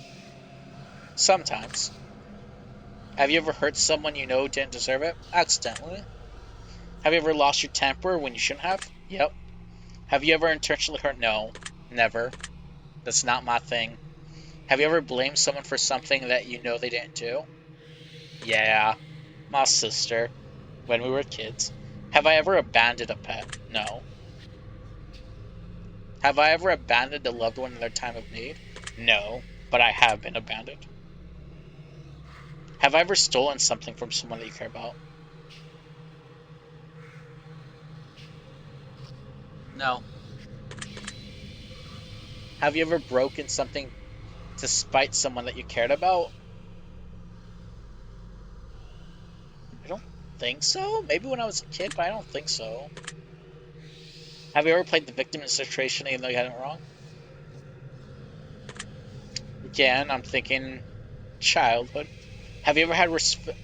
Speaker 1: Sometimes. Have you ever hurt someone you know didn't deserve it? Accidentally. Have you ever lost your temper when you shouldn't have? Yep. Have you ever intentionally hurt? No. Never. That's not my thing. Have you ever blamed someone for something that you know they didn't do? Yeah. My sister. When we were kids. Have I ever abandoned a pet? No. Have I ever abandoned a loved one in their time of need? No. But I have been abandoned. Have I ever stolen something from someone that you care about? No. Have you ever broken something to spite someone that you cared about? I don't think so. Maybe when I was a kid, but I don't think so. Have you ever played the victim in a situation even though you had it wrong? Again, I'm thinking childhood. Have you ever had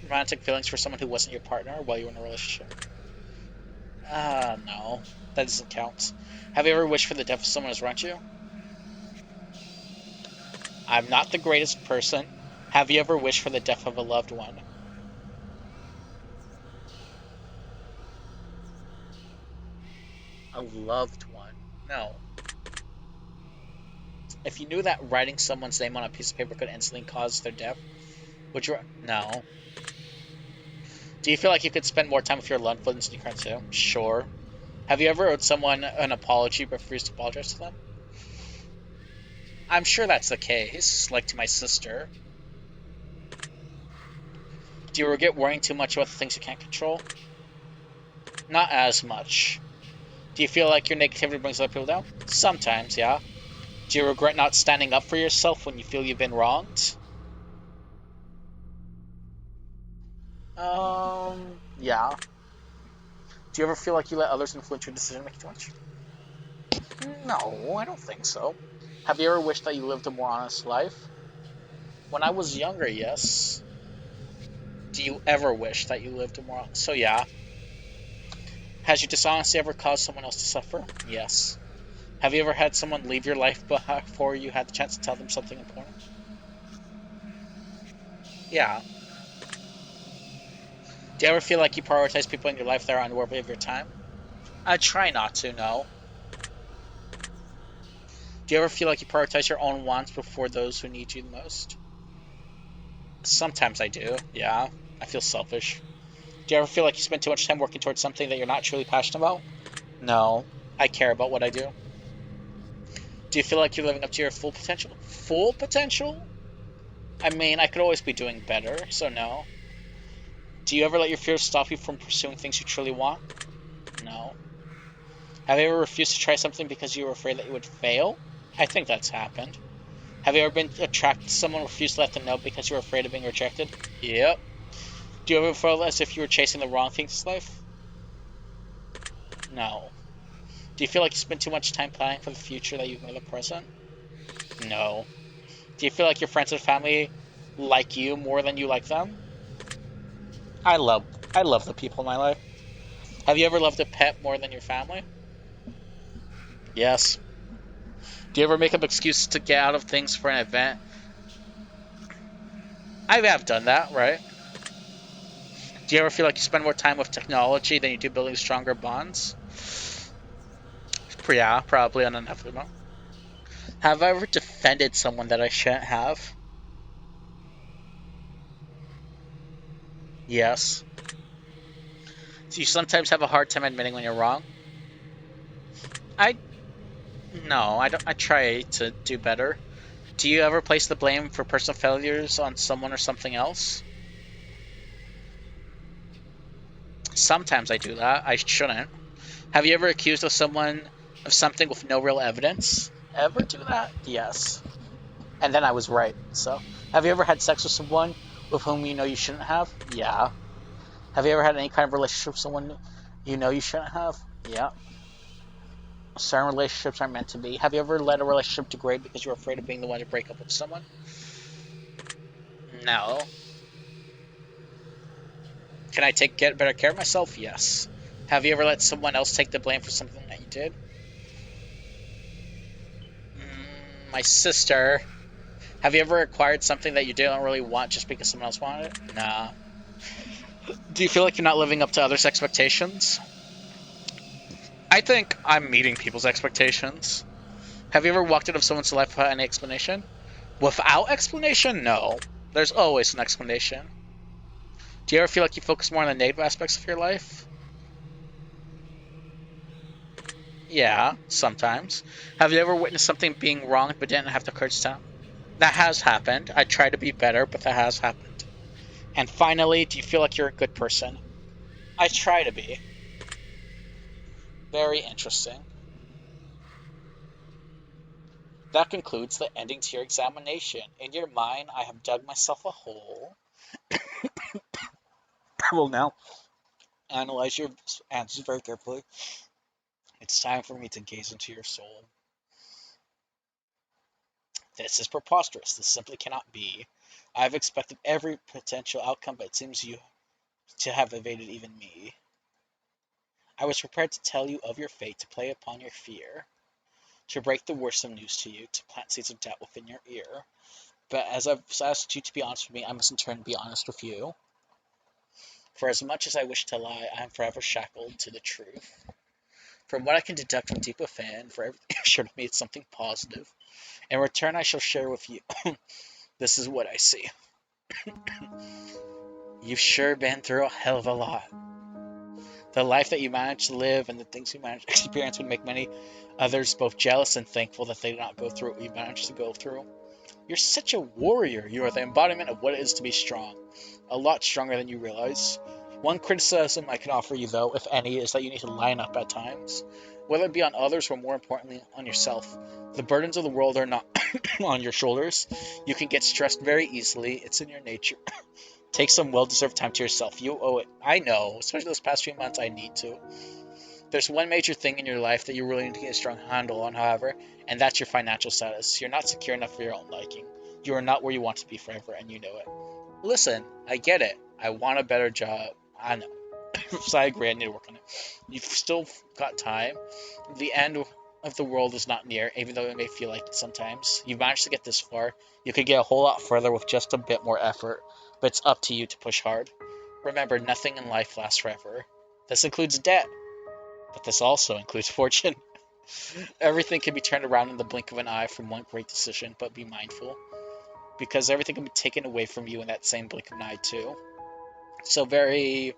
Speaker 1: romantic feelings for someone who wasn't your partner while you were in a relationship? No. That doesn't count. Have you ever wished for the death of someone who's around you? I'm not the greatest person. Have you ever wished for the death of a loved one? A loved one? No. If you knew that writing someone's name on a piece of paper could instantly cause their death, would you? No. Do you feel like you could spend more time with your loved ones than you currently do? Sure. Have you ever owed someone an apology but refused to apologize to them? I'm sure that's the case, like to my sister. Do you regret worrying too much about the things you can't control? Not as much. Do you feel like your negativity brings other people down? Sometimes, yeah. Do you regret not standing up for yourself when you feel you've been wronged? Yeah. Do you ever feel like you let others influence your decision making too much? No, I don't think so. Have you ever wished that you lived a more honest life? When I was younger, yes. Do you ever wish that you lived a more honest? So yeah. Has your dishonesty ever caused someone else to suffer? Yes. Have you ever had someone leave your life before you had the chance to tell them something important? Yeah. Do you ever feel like you prioritize people in your life that are unworthy of your time? I try not to, no. Do you ever feel like you prioritize your own wants before those who need you the most? Sometimes I do, yeah. I feel selfish. Do you ever feel like you spend too much time working towards something that you're not truly passionate about? No. I care about what I do. Do you feel like you're living up to your full potential? Full potential? I mean, I could always be doing better, so no. Do you ever let your fears stop you from pursuing things you truly want? No. Have you ever refused to try something because you were afraid that you would fail? I think that's happened. Have you ever been attracted to someone and refused to let them know because you were afraid of being rejected? Yep. Do you ever feel as if you were chasing the wrong things in life? No. Do you feel like you spend too much time planning for the future that you ignore the present? No. Do you feel like your friends and family like you more than you like them? I love I love the people in my life. Have you ever loved a pet more than your family? Yes. Do you ever make up excuses to get out of things for an event? I have done that, right? Do you ever feel like you spend more time with technology than you do building stronger bonds? Yeah, probably on enough of them. Have I ever defended someone that I shouldn't have? Yes. Do you sometimes have a hard time admitting when you're wrong? I no, I don't. I try to do better. Do you ever place the blame for personal failures on someone or something else? Sometimes I do that. I shouldn't. Have you ever accused of someone of something with no real evidence? Ever do that? Yes. And then I was right. So, have you ever had sex with someone with whom you know you shouldn't have? Yeah. Have you ever had any kind of relationship with someone you know you shouldn't have? Yeah. Certain relationships aren't meant to be. Have you ever let a relationship degrade because you're afraid of being the one to break up with someone? No. Can I get better care of myself? Yes. Have you ever let someone else take the blame for something that you did? My sister. Have you ever acquired something that you didn't really want just because someone else wanted it? Nah. Do you feel like you're not living up to others' expectations? I think I'm meeting people's expectations. Have you ever walked out of someone's life without any explanation? Without explanation? No. There's always an explanation. Do you ever feel like you focus more on the negative aspects of your life? Yeah, sometimes. Have you ever witnessed something being wrong but didn't have the courage to? That has happened. I try to be better, but that has happened. And finally, do you feel like you're a good person? I try to be. Very interesting. That concludes the ending to your examination. In your mind, I have dug myself a hole. I will now analyze your answers very carefully. It's time for me to gaze into your soul. This is preposterous. This simply cannot be. I have expected every potential outcome, but it seems you to have evaded even me. I was prepared to tell you of your fate, to play upon your fear, to break the worrisome news to you, to plant seeds of doubt within your ear. But as I've asked you to be honest with me, I must in turn be honest with you. For as much as I wish to lie, I am forever shackled to the truth. From what I can deduct from deep within, for everything assured of me, it's something positive. In return, I shall share with you. This is what I see. You've sure been through a hell of a lot. The life that you managed to live and the things you managed to experience would make many others both jealous and thankful that they did not go through what you managed to go through. You're such a warrior. You are the embodiment of what it is to be strong. A lot stronger than you realize. One criticism I can offer you, though, if any, is that you need to line up at times. Whether it be on others or more importantly, on yourself. The burdens of the world are not on your shoulders. You can get stressed very easily. It's in your nature. Take some well-deserved time to yourself. You owe it. I know, especially those past few months, I need to. There's one major thing in your life that you really need to get a strong handle on, however, and that's your financial status. You're not secure enough for your own liking. You are not where you want to be forever, and you know it. Listen, I get it. I want a better job. I know. So I agree, I need to work on it. You've still got time. The end of the world is not near, even though it may feel like it sometimes. You've managed to get this far. You could get a whole lot further with just a bit more effort, but it's up to you to push hard. Remember, nothing in life lasts forever. This includes debt, but this also includes fortune. Everything can be turned around in the blink of an eye from one great decision, but be mindful, because everything can be taken away from you in that same blink of an eye, too. So, very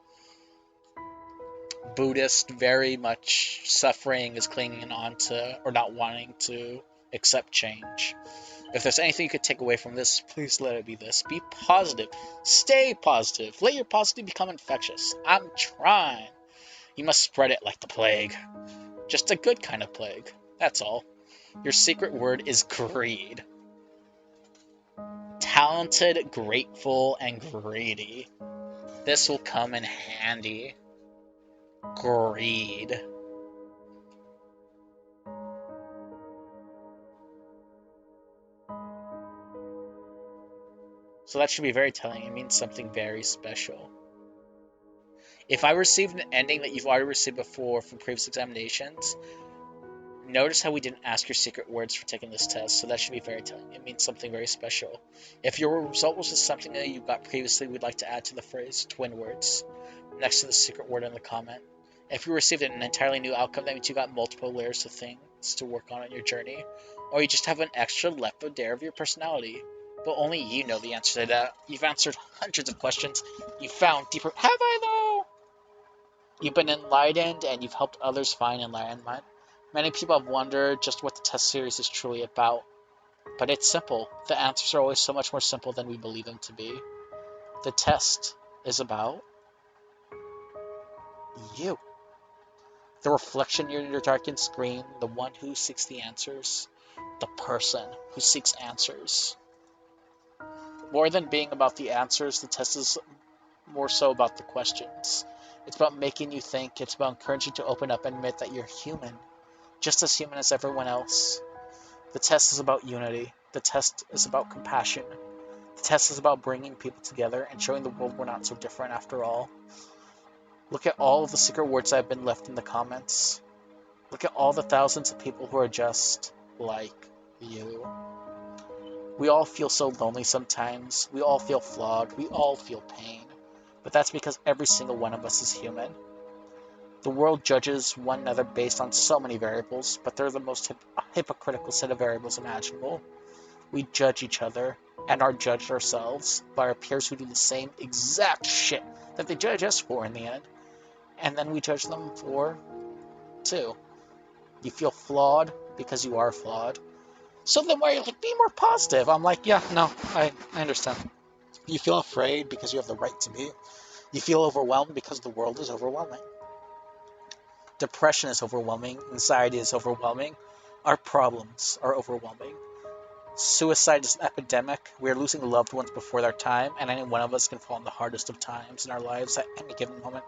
Speaker 1: Buddhist, very much suffering is clinging on to, or not wanting to accept change. If there's anything you could take away from this, please let it be this. Be positive. Stay positive. Let your positivity become infectious. I'm trying. You must spread it like the plague. Just a good kind of plague. That's all. Your secret word is greed. Talented, grateful, and greedy. This will come in handy. Greed. So that should be very telling. It means something very special. If I received an ending that you've already received before from previous examinations, notice how we didn't ask your secret words for taking this test, so that should be very telling. It means something very special. If your result was just something that you got previously, we'd like to add to the phrase twin words next to the secret word in the comment. If you received an entirely new outcome, that means you got multiple layers of things to work on in your journey, or you just have an extra level there of your personality. But only you know the answer to that. You've answered hundreds of questions. You found deeper. Have I though? You've been enlightened and you've helped others find enlightenment. Many people have wondered just what the test series is truly about. But it's simple. The answers are always so much more simple than we believe them to be. The test is about you. The reflection in your darkened screen, the one who seeks the answers, the person who seeks answers. More than being about the answers, the test is more so about the questions. It's about making you think, it's about encouraging you to open up and admit that you're human, just as human as everyone else. The test is about unity. The test is about compassion. The test is about bringing people together and showing the world we're not so different after all. Look at all of the secret words that have been left in the comments. Look at all the thousands of people who are just like you. We all feel so lonely sometimes. We all feel flawed. We all feel pain. But that's because every single one of us is human. The world judges one another based on so many variables, but they're the most hypocritical set of variables imaginable. We judge each other and are judged ourselves by our peers who do the same exact shit that they judge us for in the end. And then we judge them for, too. You feel flawed because you are flawed. So then why are you like, be more positive? I'm like, yeah, no, I understand. You feel afraid because you have the right to be. You feel overwhelmed because the world is overwhelming. Depression is overwhelming. Anxiety is overwhelming. Our problems are overwhelming. Suicide is an epidemic. We are losing loved ones before their time, and any one of us can fall in the hardest of times in our lives at any given moment.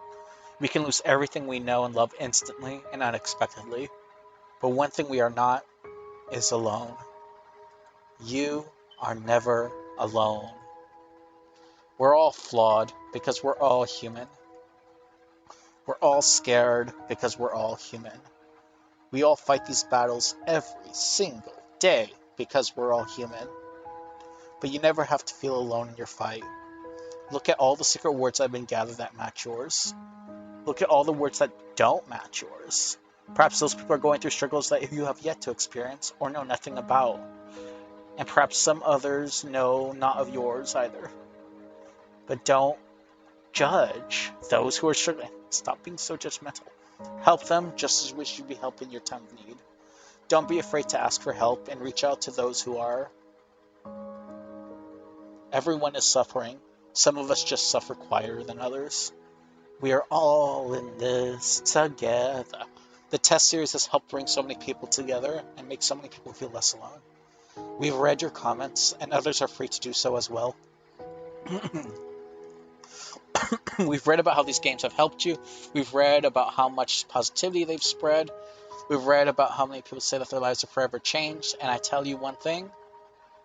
Speaker 1: We can lose everything we know and love instantly and unexpectedly. But one thing we are not is alone. You are never alone. We're all flawed because we're all human. We're all scared because we're all human. We all fight these battles every single day because we're all human. But you never have to feel alone in your fight. Look at all the secret words that have been gathered that match yours. Look at all the words that don't match yours. Perhaps those people are going through struggles that you have yet to experience or know nothing about. And perhaps some others know not of yours either. But don't judge those who are struggling. Stop being so judgmental. Help them just as we should be helping your time of need. Don't be afraid to ask for help and reach out to those who are. Everyone is suffering. Some of us just suffer quieter than others. We are all in this together. The test series has helped bring so many people together and make so many people feel less alone. We've read your comments, and others are free to do so as well. We've read about how these games have helped you. We've read about how much positivity they've spread. We've read about how many people say that their lives are forever changed. And I tell you one thing,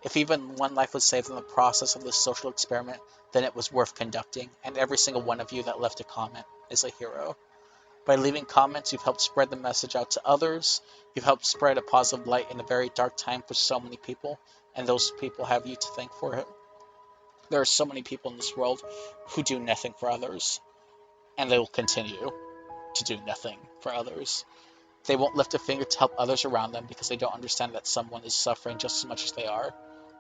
Speaker 1: if even one life was saved in the process of this social experiment, then it was worth conducting. And every single one of you that left a comment is a hero. By leaving comments, you've helped spread the message out to others. You've helped spread a positive light in a very dark time for so many people. And those people have you to thank for it. There are so many people in this world who do nothing for others, and they will continue to do nothing for others. They won't lift a finger to help others around them because they don't understand that someone is suffering just as much as they are.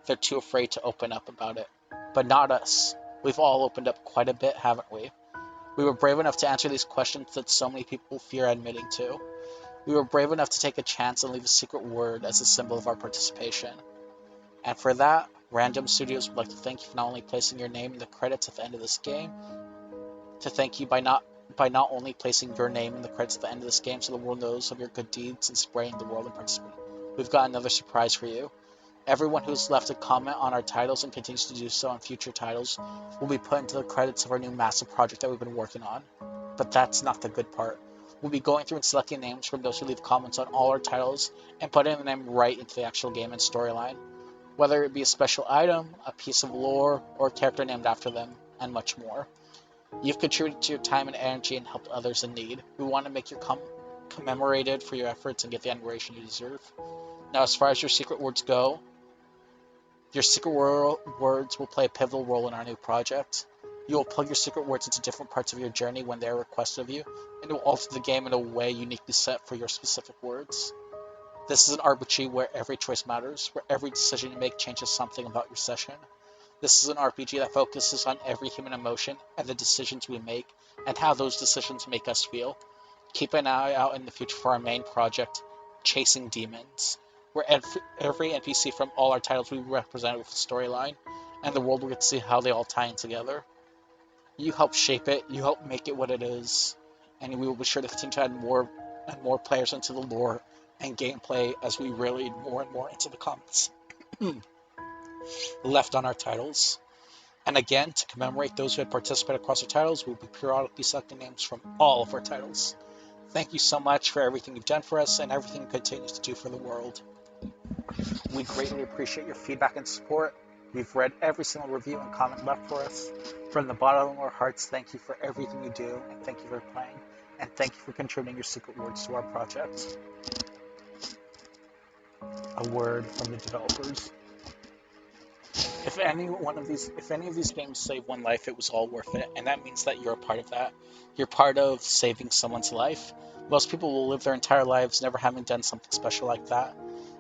Speaker 1: They're too afraid to open up about it. But not us. We've all opened up quite a bit, haven't we? We were brave enough to answer these questions that so many people fear admitting to. We were brave enough to take a chance and leave a secret word as a symbol of our participation. And for that, Random Studios would like to thank you for not only placing your name in the credits at the end of this game, to thank you by not only placing your name in the credits at the end of this game so the world knows of your good deeds and spreading the world and participating. We've got another surprise for you. Everyone who's left a comment on our titles and continues to do so on future titles will be put into the credits of our new massive project that we've been working on. But that's not the good part. We'll be going through and selecting names from those who leave comments on all our titles and putting the name right into the actual game and storyline. whether it be a special item, a piece of lore, or a character named after them, and much more. You've contributed to your time and energy and helped others in need. We want to make you commemorated for your efforts and get the admiration you deserve. Now, as far as your secret words go, your secret words will play a pivotal role in our new project. You will plug your secret words into different parts of your journey when they are requested of you, and it will alter the game in a way uniquely set for your specific words. This is an RPG where every choice matters, where every decision you make changes something about your session. This is an RPG that focuses on every human emotion and the decisions we make and how those decisions make us feel. Keep an eye out in the future for our main project, Chasing Demons, where every NPC from all our titles will be represented with a storyline, and the world will get to see how they all tie in together. You help shape it, you help make it what it is, and we will be sure to continue to add more and more players into the lore and gameplay as we really more and more into the comments left on our titles. And again, to commemorate those who had participated across our titles, we'll be periodically selecting names from all of our titles. Thank you so much for everything you've done for us and everything you continue to do for the world. We greatly appreciate your feedback and support. We've read every single review and comment left for us. From the bottom of our hearts, thank you for everything you do, and thank you for playing, and thank you for contributing your secret words to our project. A word from the developers. If any of these games save one life, it was all worth it, and that means that you're a part of that. You're part of saving someone's life. Most people will live their entire lives never having done something special like that.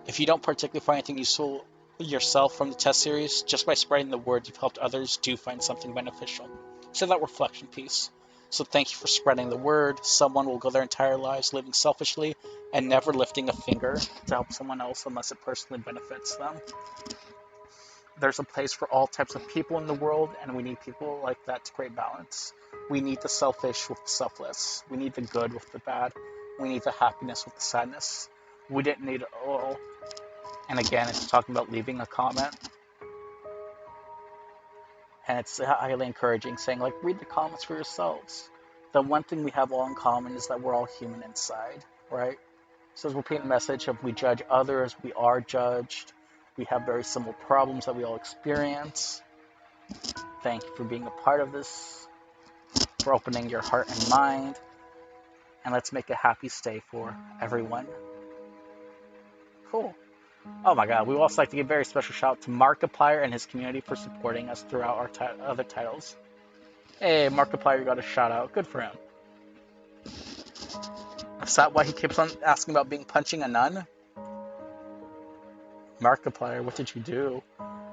Speaker 1: If you don't particularly find anything useful yourself from the test series, just by spreading the word, you've helped others do find something beneficial. So that reflection piece. So thank you for spreading the word. Someone will go their entire lives living selfishly and never lifting a finger to help someone else unless it personally benefits them. There's a place for all types of people in the world, and we need people like that to create balance. We need the selfish with the selfless. We need the good with the bad. We need the happiness with the sadness. We didn't need it all. And again, it's talking about leaving a comment. And it's highly encouraging, saying, like, read the comments for yourselves. The one thing we have all in common is that we're all human inside, right? So it's repeating the message of we judge others, we are judged. We have very similar problems that we all experience. Thank you for being a part of this, for opening your heart and mind, and let's make a happy stay for everyone. Cool. Oh my god, we would also like to give a very special shout out to Markiplier and his community for supporting us throughout our other titles. Hey, Markiplier got a shout out. Good for him. Is that why he keeps on asking about being punching a nun? Markiplier, what did you do?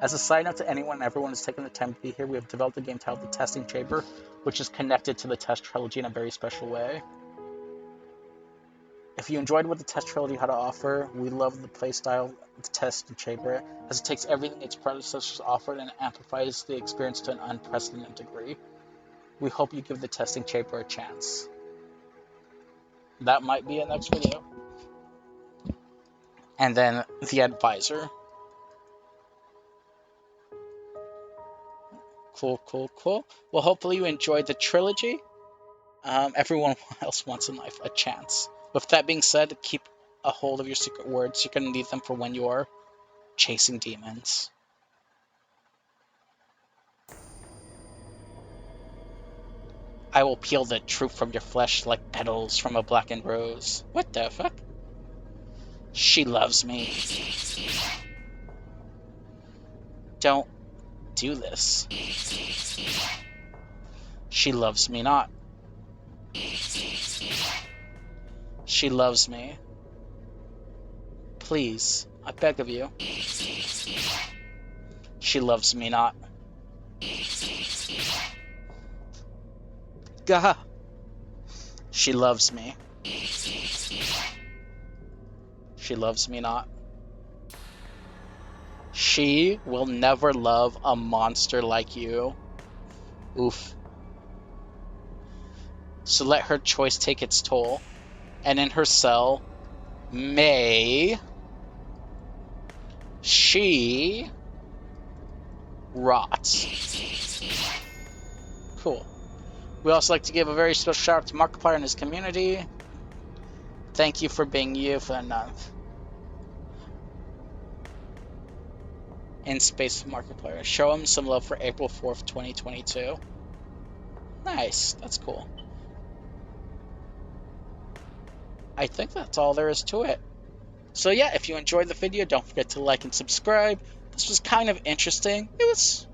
Speaker 1: As a side note to anyone and everyone who's taken the time to be here, we have developed a game titled The Testing Chamber, which is connected to the Test Trilogy in a very special way. If you enjoyed what the Test Trilogy had to offer, we love the playstyle of the Test Chamber, as it takes everything its predecessors offered and amplifies the experience to an unprecedented degree. We hope you give the Testing Chamber a chance. That might be a next video. And then The Advisor. Cool. Well, hopefully you enjoyed the trilogy. Everyone else wants in life a chance. With that being said, keep a hold of your secret words. You're going to need them for when you are chasing demons. I will peel the truth from your flesh like petals from a blackened rose. What the fuck? She loves me. Don't do this. She loves me not. She loves me. Please, I beg of you. She loves me not. Gah! She loves me. She loves me not. She will never love a monster like you. Oof. So let her choice take its toll, and in her cell, may she rot. Cool. We also like to give a very special shout out to Markiplier and his community. Thank you for being you for the month. in Space Markiplier. Show him some love for April 4th, 2022. Nice. That's cool. I think that's all there is to it. So yeah, if you enjoyed the video, don't forget to like and subscribe. This was kind of interesting. It was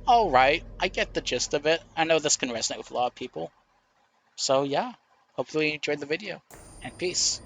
Speaker 1: alright. I get the gist of it. I know this can resonate with a lot of people. So yeah, hopefully you enjoyed the video. And peace.